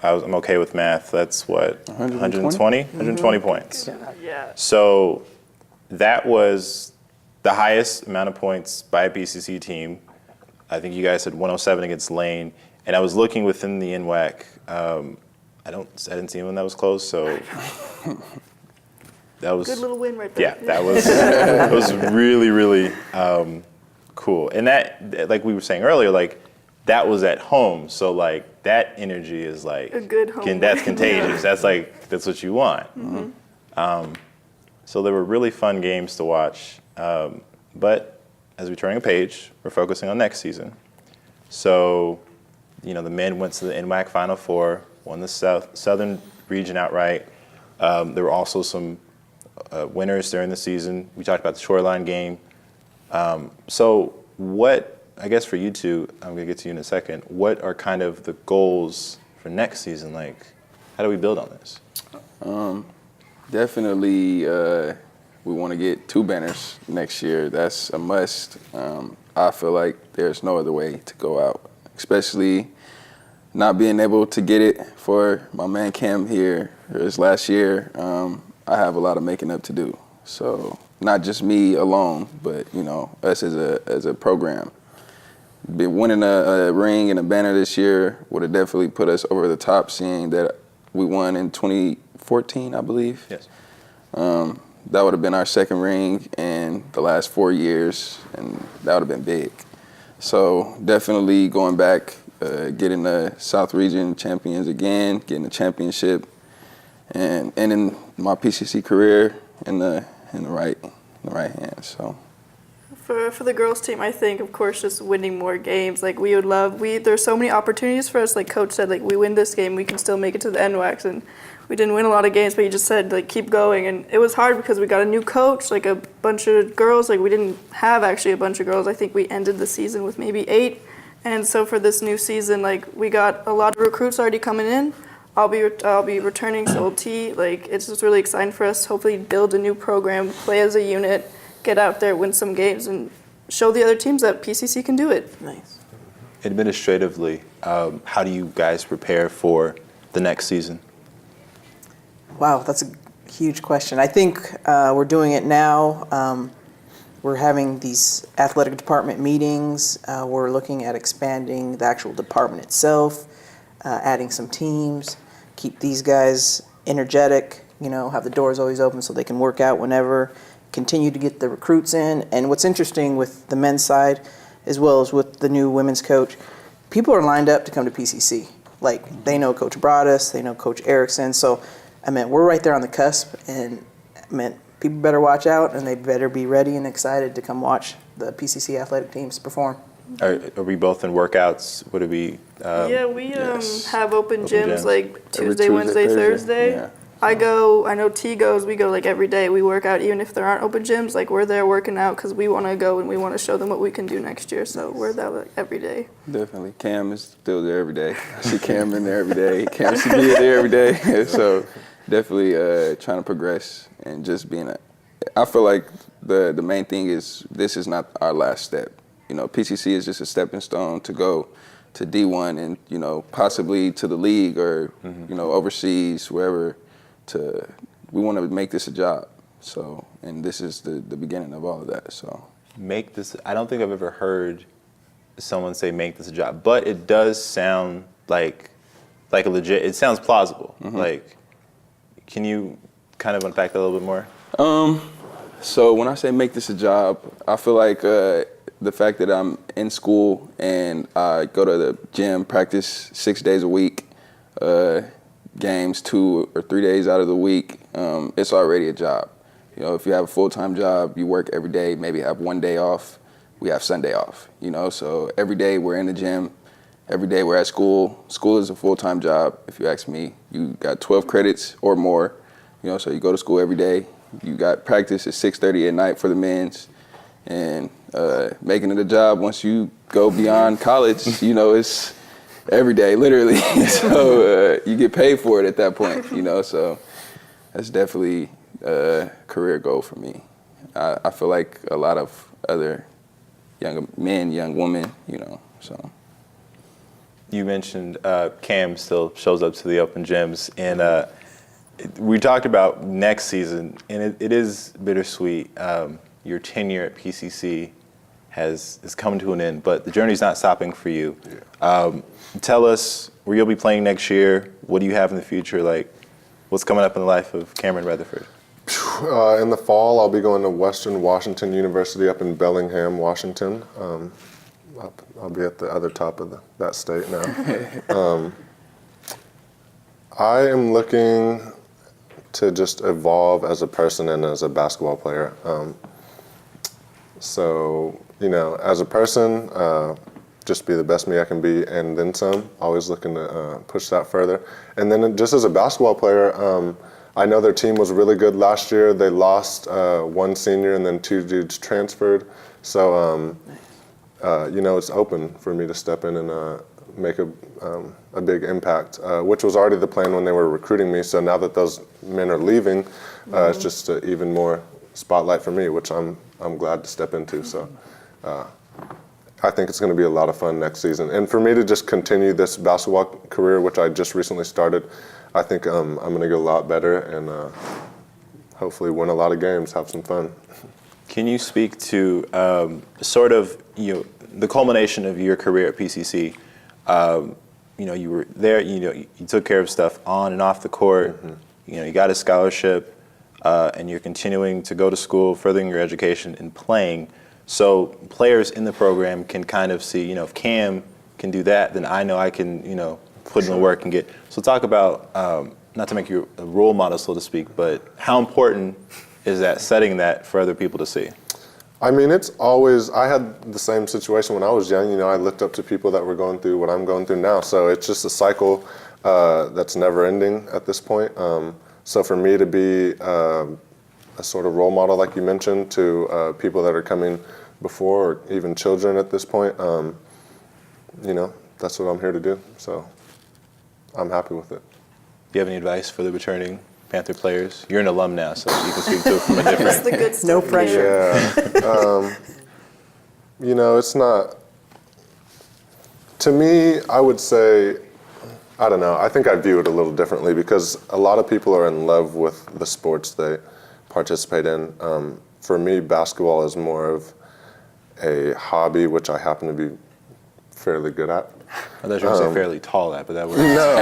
I'm okay with math. That's what 120 points. Yeah. So that was the highest amount of points by a PCC team. I think you guys had 107 against Lane. And I was looking within the NWAC. I didn't see anyone that was close, so that was good little win right there. Yeah, that was really, really cool. And that, like we were saying earlier, like that was at home, so like that energy is like a good home. That's contagious. That's like that's what you want. So they were really fun games to watch. But as we're turning a page, we're focusing on next season. So. You know, the men went to the NWAC Final Four, won the Southern region outright. There were also some winners during the season. We talked about the Shoreline game. So what, I guess for you two, I'm going to get to you in a second, what are kind of the goals for next season? Like, how do we build on this? Definitely, we want to get 2 banners next year. That's a must. I feel like there's no other way to go out, especially not being able to get it for my man Cam here his last year. I have a lot of making up to do. So not just me alone, but us as a program. Winning a ring and a banner this year would have definitely put us over the top, seeing that we won in 2014, I believe. Yes. That would have been our second ring in the last 4 years, and that would have been big. So definitely going back, getting the South Region champions again, getting the championship, and ending my PCC career in the right hand. So. For the girls team, I think, of course, just winning more games. Like, there's so many opportunities for us. Like Coach said, like, we win this game, we can still make it to the NWACs. And we didn't win a lot of games, but he just said, like, keep going. And it was hard because we got a new coach, like a bunch of girls. Like, we didn't have actually a bunch of girls. I think we ended the season with maybe 8. And so for this new season, like, we got a lot of recruits already coming in. I'll be returning, so will T. Like, it's just really exciting for us. Hopefully build a new program, play as a unit, get out there, win some games, and show the other teams that PCC can do it. Nice. Administratively, how do you guys prepare for the next season? Wow, that's a huge question. I think we're doing it now. We're having these athletic department meetings. We're looking at expanding the actual department itself, adding some teams, keep these guys energetic, have the doors always open so they can work out whenever, continue to get the recruits in. And what's interesting with the men's side, as well as with the new women's coach, people are lined up to come to PCC. Like, they know Coach Broadus, they know Coach Erickson. So, we're right there on the cusp, and people better watch out, and they better be ready and excited to come watch the PCC athletic teams perform. Are we both in workouts? Would it be? We yes. have open gyms like Tuesday, Wednesday, Thursday. Yeah. I know T goes, we go like every day. We work out even if there aren't open gyms. Like, we're there working out because we want to go and we want to show them what we can do next year. So we're there like every day. Definitely. Cam is still there every day. I see Cam in there every day. Cam should be there every day. So definitely trying to progress and just being I feel like the main thing is this is not our last step. PCC is just a stepping stone to go to D1 and, possibly to the league or, overseas, wherever. We want to make this a job. So, and this is the beginning of all of that. So, Make this. I don't think I've ever heard someone say make this a job, but it does sound like a legit. It sounds plausible. Like, can you kind of unpack that a little bit more? So when I say make this a job, I feel like the fact that I'm in school and I go to the gym, practice 6 days a week, games 2 or 3 days out of the week, it's already a job. If you have a full-time job, you work every day, maybe have 1 day off. We have Sunday off, so every day we're in the gym, every day we're at school. School is a full-time job, if you ask me. You got 12 credits or more, so you go to school every day. You got practice at 6:30 at night for the men's, and making it a job once you go beyond college, it's every day, literally. So you get paid for it at that point, so that's definitely a career goal for me. I feel like a lot of other young men, young women, so. You mentioned Cam still shows up to the open gyms, and we talked about next season, and it is bittersweet. Your tenure at PCC is coming to an end, but the journey's not stopping for you. Yeah. Tell us where you'll be playing next year. What do you have in the future? Like, what's coming up in the life of Cameron Rutherford? In the fall, I'll be going to Western Washington University up in Bellingham, Washington. I'll be at the other top of that state now. I am looking to just evolve as a person and as a basketball player. So, as a person, just be the best me I can be, and then some. Always looking to push that further. And then just as a basketball player, I know their team was really good last year. They lost 1 senior and then 2 dudes transferred. So, it's open for me to step in and make a big impact, which was already the plan when they were recruiting me. So now that those men are leaving, it's just even more spotlight for me, which I'm glad to step into. So I think it's going to be a lot of fun next season. And for me to just continue this basketball career, which I just recently started, I think I'm going to get a lot better and hopefully win a lot of games, have some fun. Can you speak to sort of the culmination of your career at PCC? You were there. You took care of stuff on and off the court. You got a scholarship, and you're continuing to go to school, furthering your education and playing. So players in the program can kind of see, if Cam can do that, then I know I can, put in the work and get. So talk about, not to make you a role model, so to speak, but how important is that, setting that for other people to see? I mean, it's always, I had the same situation when I was young. I looked up to people that were going through what I'm going through now. So it's just a cycle that's never ending at this point. So for me to be a sort of role model, like you mentioned, to people that are coming before, or even children at this point, that's what I'm here to do. So I'm happy with it. Do you have any advice for the returning Panther players? You're an alum now, so you can speak to it from a different. That's the good stuff. No pressure. Yeah. It's not. To me, I would say, I don't know. I think I view it a little differently because a lot of people are in love with the sports they participate in. For me, basketball is more of a hobby, which I happen to be fairly good at. I thought you were going to say fairly tall at, but that works. No.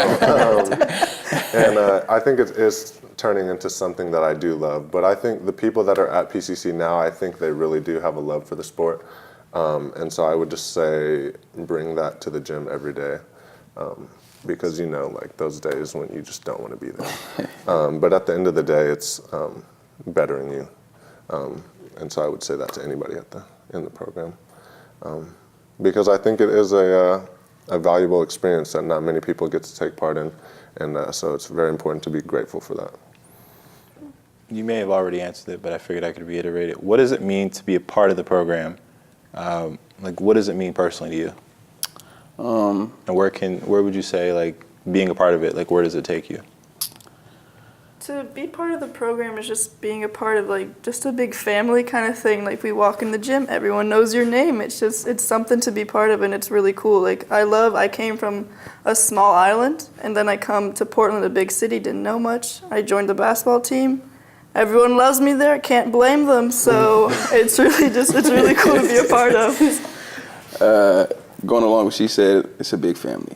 And I think it is turning into something that I do love. But I think the people that are at PCC now, I think they really do have a love for the sport. And so I would just say bring that to the gym every day. Because, like those days when you just don't want to be there. But at the end of the day, it's bettering you. And so I would say that to anybody in the program. Because I think it is a valuable experience that not many people get to take part in. And so it's very important to be grateful for that. You may have already answered it, but I figured I could reiterate it. What does it mean to be a part of the program? What does it mean personally to you? And where would you say, being a part of it, where does it take you? To be part of the program is just being a part of just a big family kind of thing. We walk in the gym, everyone knows your name. It's something to be part of, and it's really cool. I came from a small island, and then I come to Portland, a big city, didn't know much. I joined the basketball team. Everyone loves me there, can't blame them. So it's really cool to be a part of. Going along with what she said, it's a big family.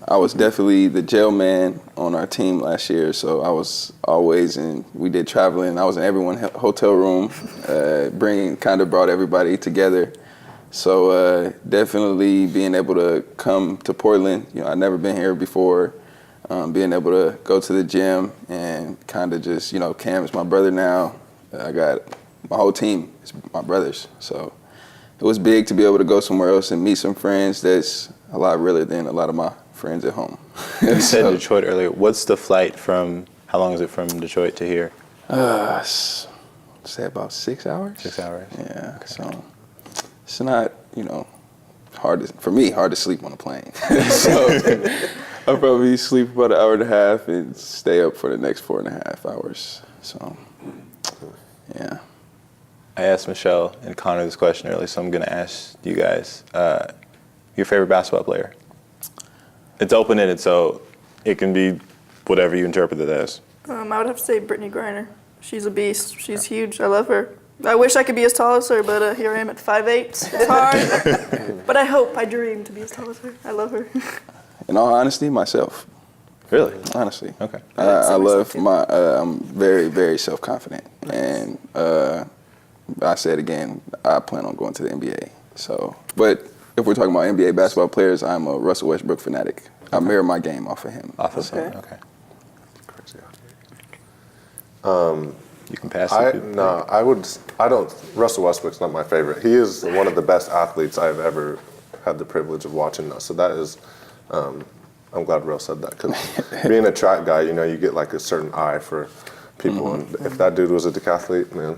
I was definitely the jail man on our team last year, so I was always we did traveling. I was in everyone's hotel room, brought everybody together. So definitely being able to come to Portland, I've never been here before, being able to go to the gym and kind of just, Cam is my brother now. I got my whole team is my brothers, so it was big to be able to go somewhere else and meet some friends that's a lot realer than a lot of my friends at home. You said Detroit earlier. What's the flight from, how long is it from Detroit to here? Say about 6 hours. 6 hours. Yeah, okay. So it's not, hard to sleep on a plane. So I'll probably sleep about an hour and a half and stay up for the next 4.5 hours. So, yeah. I asked Michelle and Connor this question earlier, so I'm going to ask you guys, your favorite basketball player? It's open-ended, so it can be whatever you interpret it as. I would have to say Brittany Griner. She's a beast. She's huge. I love her. I wish I could be as tall as her, but here I am at 5'8". It's hard. But I dream to be as tall as her. I love her. In all honesty, myself. Really? Honestly. Okay. I love I'm very, very self-confident. And I said again, I plan on going to the NBA. So, but if we're talking about NBA basketball players, I'm a Russell Westbrook fanatic. I mirror my game off of him. Off of him, okay. You can pass it. Russell Westbrook's not my favorite. He is one of the best athletes I've ever had the privilege of watching. So that is, I'm glad Rose said that, because being a track guy, you get a certain eye for people, and if that dude was a decathlete, man.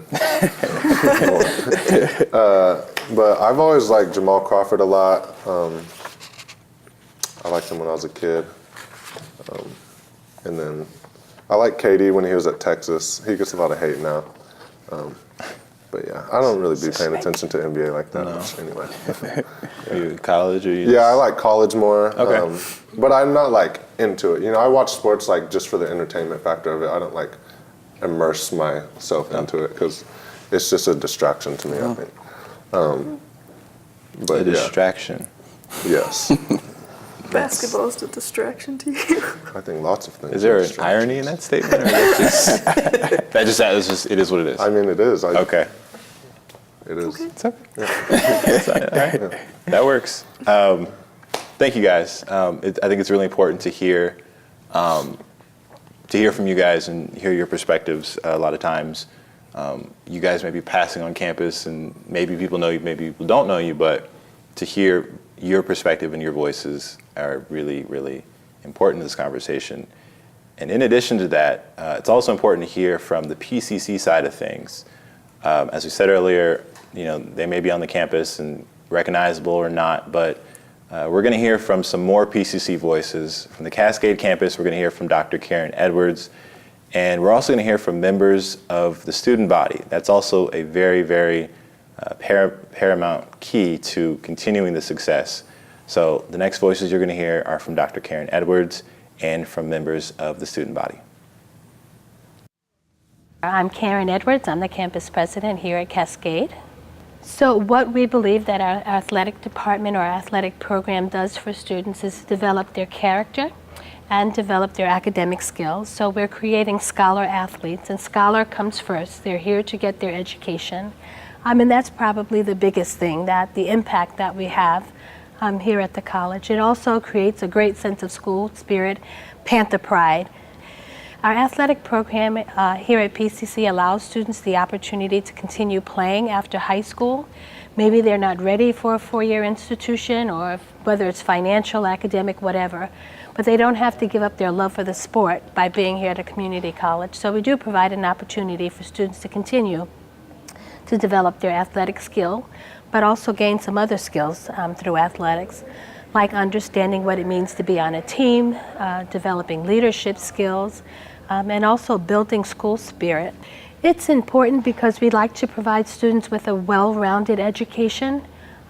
But I've always liked Jamal Crawford a lot. I liked him when I was a kid. And then I like KD when he was at Texas. He gets a lot of hate now. But yeah, I don't really be paying attention to NBA like that much anyway. Are you college or you Yeah, I like college more. Okay. But I'm not into it. I watch sports just for the entertainment factor of it. I don't immerse myself into it because it's just a distraction to me, I think. But A distraction. Yes. Basketball is a distraction to you. I think lots of things. Is there are an distractions. irony in that statement? Or that's just it is what it is. I mean, it is. Okay. It is. It's okay. It's all right. That works. Thank you guys. I think it's really important to hear from you guys and hear your perspectives. A lot of times, you guys may be passing on campus, and maybe people know you, maybe people don't know you, but to hear your perspective and your voices are really, really important to this conversation. And in addition to that, it's also important to hear from the PCC side of things. As we said earlier, they may be on the campus and recognizable or not, but we're going to hear from some more PCC voices. From the Cascade campus, we're going to hear from Dr. Karen Edwards, and we're also going to hear from members of the student body. That's also a very, very paramount key to continuing the success. So the next voices you're going to hear are from Dr. Karen Edwards and from members of the student body. I'm Karen Edwards. I'm the campus president here at Cascade. So what we believe that our athletic department or our athletic program does for students is develop their character and develop their academic skills. So we're creating scholar athletes, and scholar comes first. They're here to get their education. And that's probably the biggest thing, that the impact that we have here at the college. It also creates a great sense of school spirit, Panther pride. Our athletic program here at PCC allows students the opportunity to continue playing after high school. Maybe they're not ready for a four-year institution, or whether it's financial, academic, whatever, but they don't have to give up their love for the sport by being here at a community college. So we do provide an opportunity for students to continue to develop their athletic skill, but also gain some other skills through athletics, like understanding what it means to be on a team, developing leadership skills, and also building school spirit. It's important because we like to provide students with a well-rounded education.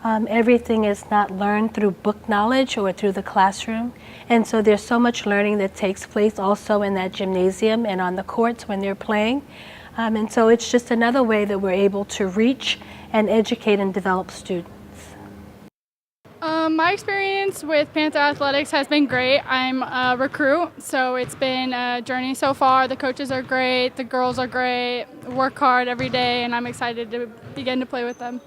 Everything is not learned through book knowledge or through the classroom, and so there's so much learning that takes place also in that gymnasium and on the courts when they're playing. And so it's just another way that we're able to reach and educate and develop students. My experience with Panther Athletics has been great. I'm a recruit, so it's been a journey so far. The coaches are great, the girls are great, work hard every day, and I'm excited to begin to play with them.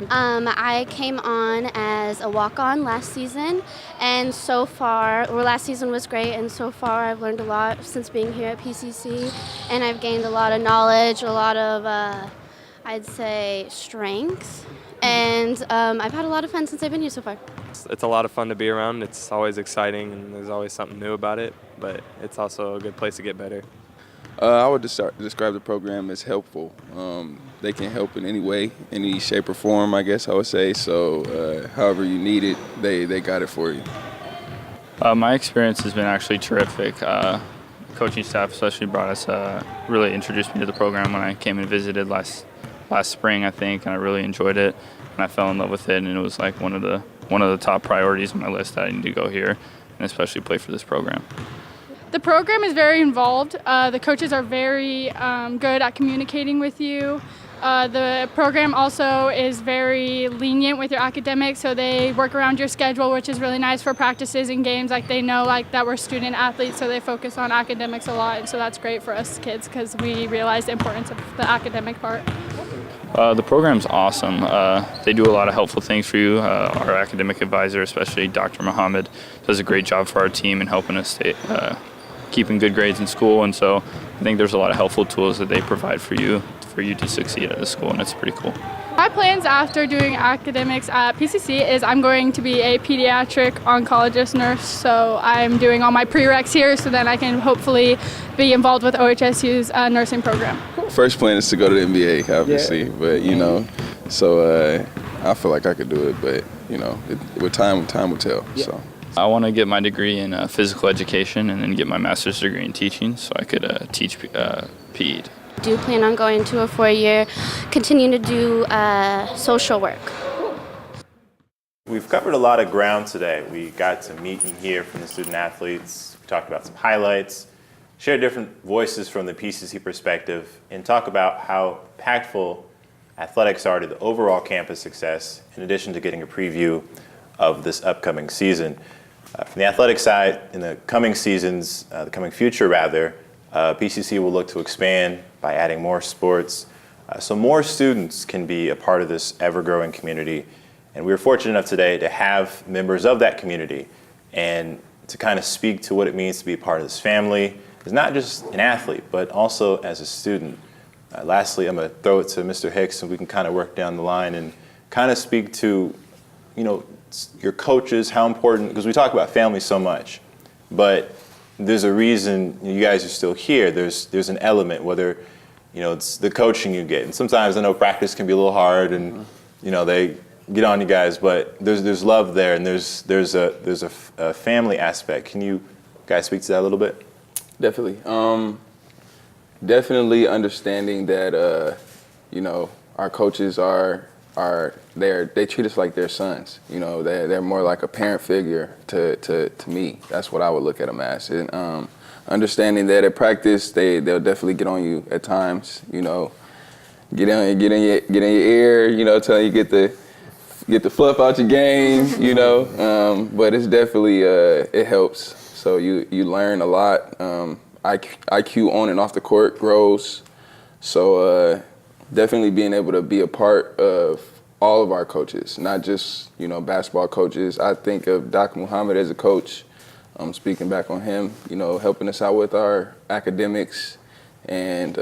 I came on as a walk-on last season, and so far, last season was great, and so far I've learned a lot since being here at PCC, and I've gained a lot of knowledge, a lot of, I'd say, strength, and I've had a lot of fun since I've been here so far. It's a lot of fun to be around. It's always exciting, and there's always something new about it, but it's also a good place to get better. I would describe the program as helpful. They can help in any way, any shape or form, I guess I would say. So however you need it, they got it for you. My experience has been actually terrific. Coaching staff especially brought us, really introduced me to the program when I came and visited last spring, I think, and I really enjoyed it. And I fell in love with it, and it was like one of the top priorities on my list that I need to go here and especially play for this program. The program is very involved. The coaches are very good at communicating with you. The program also is very lenient with your academics, so they work around your schedule, which is really nice for practices and games. Like, they know that we're student athletes, so they focus on academics a lot, and so that's great for us kids because we realize the importance of the academic part. The program's awesome. They do a lot of helpful things for you. Our academic advisor, especially Dr. Muhammad, does a great job for our team in helping us stay keeping good grades in school, and so I think there's a lot of helpful tools that they provide for you to succeed at the school, and it's pretty cool. My plans after doing academics at PCC is I'm going to be a pediatric oncologist nurse, so I'm doing all my prereqs here so then I can hopefully be involved with OHSU's nursing program. First plan is to go to the NBA, obviously, but so I feel like I could do it, but with time will tell. Yeah. So. I want to get my degree in physical education and then get my master's degree in teaching so I could teach PE. I do plan on going to a 4-year, continuing to do social work. We've covered a lot of ground today. We got to meet and hear from the student athletes. We talked about some highlights, share different voices from the PCC perspective and talk about how impactful athletics are to the overall campus success, in addition to getting a preview of this upcoming season. From the athletic side, in the coming seasons, the coming future rather, PCC will look to expand by adding more sports, so more students can be a part of this ever-growing community. And we were fortunate enough today to have members of that community and to kind of speak to what it means to be a part of this family, as not just an athlete, but also as a student. Lastly, I'm going to throw it to Mr. Hicks, and we can kind of work down the line and kind of speak to, you know, your coaches, how important, because we talk about family so much, but there's a reason you guys are still here. There's an element, whether, you know, it's the coaching you get. And sometimes I know practice can be a little hard and, you know, they get on you guys, but there's love there, and there's a family aspect. Can you guys speak to that a little bit? Definitely. Definitely understanding that, you know, our coaches they treat us like their sons. You know, they're more like a parent figure to me. That's what I would look at them as. And understanding that at practice, they'll definitely get on you at times. You know, get in your ear. You know, tell you get the fluff out your game. You know, but it's definitely it helps. So you learn a lot. IQ on and off the court grows. So definitely being able to be a part of all of our coaches, not just, you know, basketball coaches. I think of Doc Muhammad as a coach. Speaking back on him, you know, helping us out with our academics, and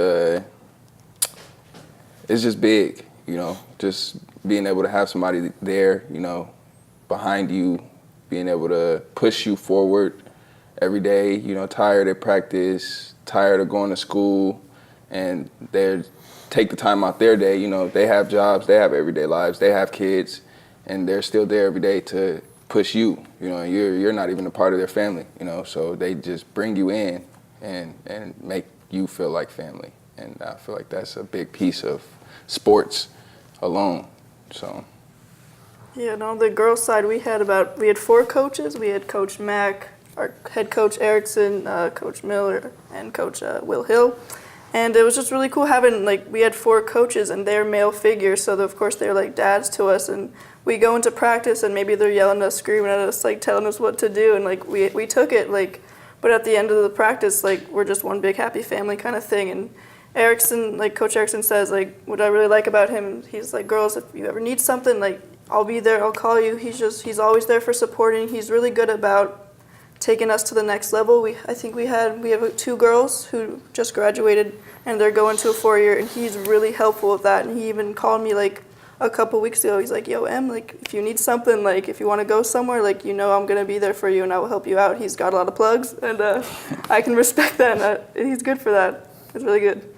it's just big, you know, just being able to have somebody there, you know, behind you, being able to push you forward every day, you know, tired at practice, tired of going to school, and they take the time out their day. You know, they have jobs, they have everyday lives, they have kids, and they're still there every day to push you. You know, you're not even a part of their family, you know, so they just bring you in and make you feel like family. And I feel like that's a big piece of sports alone, so. Yeah, and on the girls' side, we had 4 coaches. We had Coach Mack, our head coach Erickson, Coach Miller, and Coach Will Hill. And it was just really cool having, like, we had 4 coaches and they're male figures, so of course they're like dads to us. And we go into practice and maybe they're yelling at us, screaming at us, like telling us what to do. And like we took it, like, but at the end of the practice, like, we're just one big happy family kind of thing. And Erickson, like Coach Erickson says, like, what I really like about him, he's like, girls, if you ever need something, like, I'll be there, I'll call you. He's always there for supporting. He's really good about taking us to the next level. I think we have 2 girls who just graduated and they're going to a 4-year, and he's really helpful with that. And he even called me like a couple weeks ago. He's like, yo, Em, like, if you need something, like, if you want to go somewhere, like, you know I'm going to be there for you and I will help you out. He's got a lot of plugs, and I can respect that, and he's good for that. It's really good.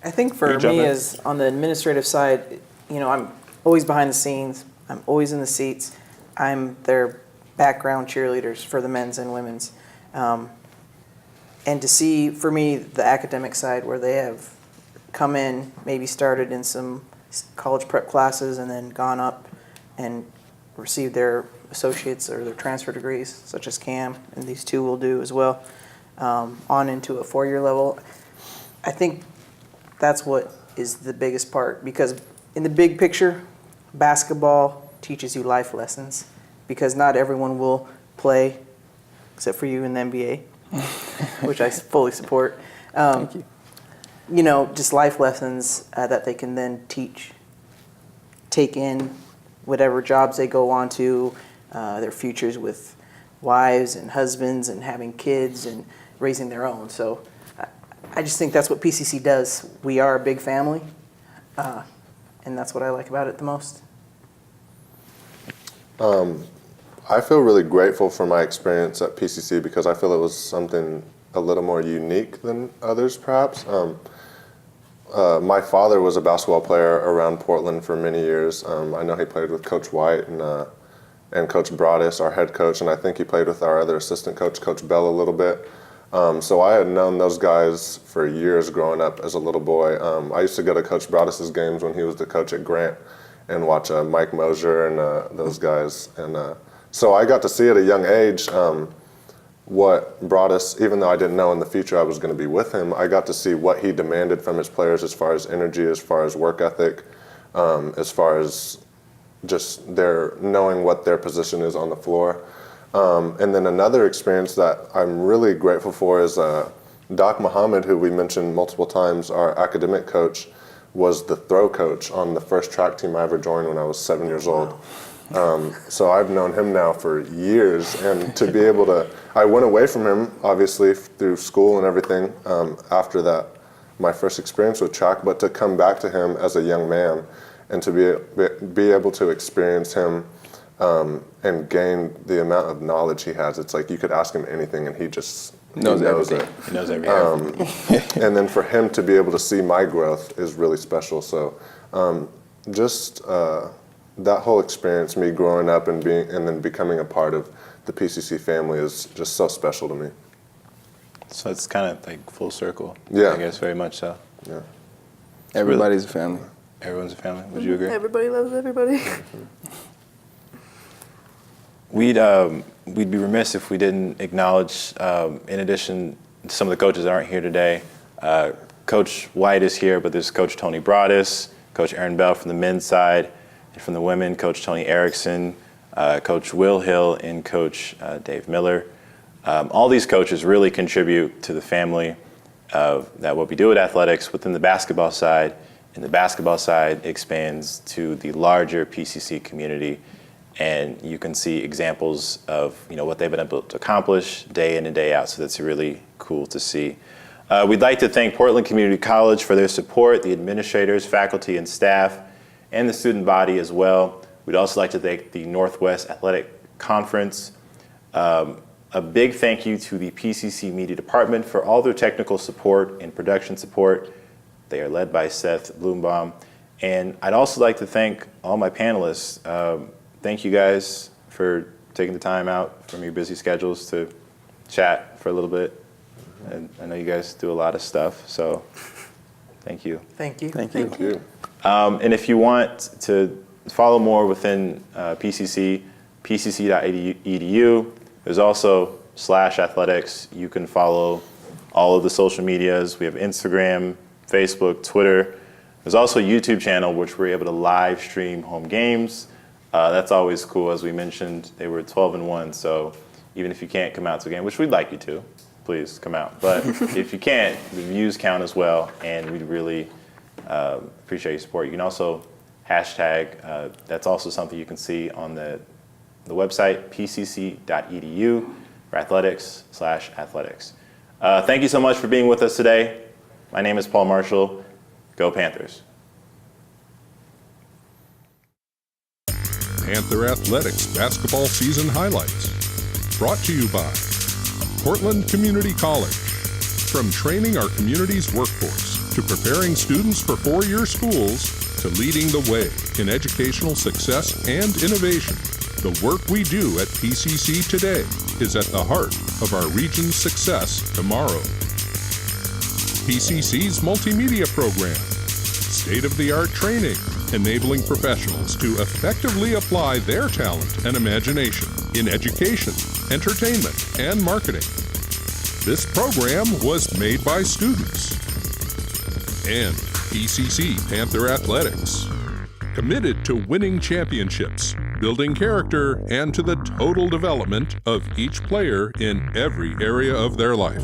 I think for me, as on the administrative side, you know, I'm always behind the scenes. I'm always in the seats. I'm their background cheerleaders for the men's and women's. And to see, for me, the academic side where they have come in, maybe started in some college prep classes and then gone up and received their associates or their transfer degrees, such as Cam, and these 2 will do as well, on into a 4-year level. I think that's what is the biggest part, because in the big picture, basketball teaches you life lessons, because not everyone will play, except for you in the NBA, which I fully support. Thank you. You know, just life lessons that they can then take in whatever jobs they go on to, their futures with wives and husbands and having kids and raising their own. So I just think that's what PCC does. We are a big family, and that's what I like about it the most. I feel really grateful for my experience at PCC because I feel it was something a little more unique than others, perhaps. My father was a basketball player around Portland for many years. I know he played with Coach White and Coach Broadus, our head coach, and I think he played with our other assistant coach, Coach Bell, a little bit. So I had known those guys for years growing up as a little boy. I used to go to Coach Broadus's games when he was the coach at Grant and watch Mike Mosier and those guys. And so I got to see at a young age what brought us, even though I didn't know in the future I was going to be with him, I got to see what he demanded from his players as far as energy, as far as work ethic, as far as just their knowing what their position is on the floor. And then another experience that I'm really grateful for is Doc Muhammad, who we mentioned multiple times, our academic coach, was the throw coach on the first track team I ever joined when I was 7 years old. So I've known him now for years, and to be able to, I went away from him, obviously, through school and everything after that, my first experience with track, but to come back to him as a young man and to be able to experience him and gain the amount of knowledge he has. It's like you could ask him anything and he knows everything. It. He knows everything. And then for him to be able to see my growth is really special. So that whole experience, me growing up and then becoming a part of the PCC family, is just so special to me. So it's kind of like full circle. Yeah. I guess very much so. Yeah. Everybody's a family. Everyone's a family. Would you agree? Everybody loves everybody. We'd be remiss if we didn't acknowledge, in addition to some of the coaches that aren't here today, Coach White is here, but there's Coach Tony Broadus, Coach Aaron Bell from the men's side, and from the women, Coach Tony Erickson, Coach Will Hill, and Coach Dave Miller. All these coaches really contribute to the family of that what we do at athletics within the basketball side, and the basketball side expands to the larger PCC community. And you can see examples of what they've been able to accomplish day in and day out. So that's really cool to see. We'd like to thank Portland Community College for their support, the administrators, faculty, and staff, and the student body as well. We'd also like to thank the Northwest Athletic Conference. A big thank you to the PCC Media Department for all their technical support and production support. They are led by Seth Bloombaum. And I'd also like to thank all my panelists. Thank you guys for taking the time out from your busy schedules to chat for a little bit. And I know you guys do a lot of stuff, so thank you. Thank you. Thank you. Thank you. And if you want to follow more within PCC, pcc.edu. There's also /athletics. You can follow all of the social medias. We have Instagram, Facebook, Twitter. There's also a YouTube channel which we're able to live stream home games. That's always cool. As we mentioned, they were 12-1, so even if you can't come out to a game, which we'd like you to, please come out. But if you can't, the views count as well, and we'd really appreciate your support. You can also hashtag, that's also something you can see on the website, pcc.edu for athletics/athletics. Thank you so much for being with us today. My name is Paul Marshall. Go Panthers. Panther Athletics basketball season highlights. Brought to you by Portland Community College. From training our community's workforce to preparing students for four-year schools to leading the way in educational success and innovation, the work we do at PCC today is at the heart of our region's success tomorrow. PCC's multimedia program, state-of-the-art training, enabling professionals to effectively apply their talent and imagination in education, entertainment, and marketing. This program was made by students. And PCC Panther Athletics, committed to winning championships, building character, and to the total development of each player in every area of their life.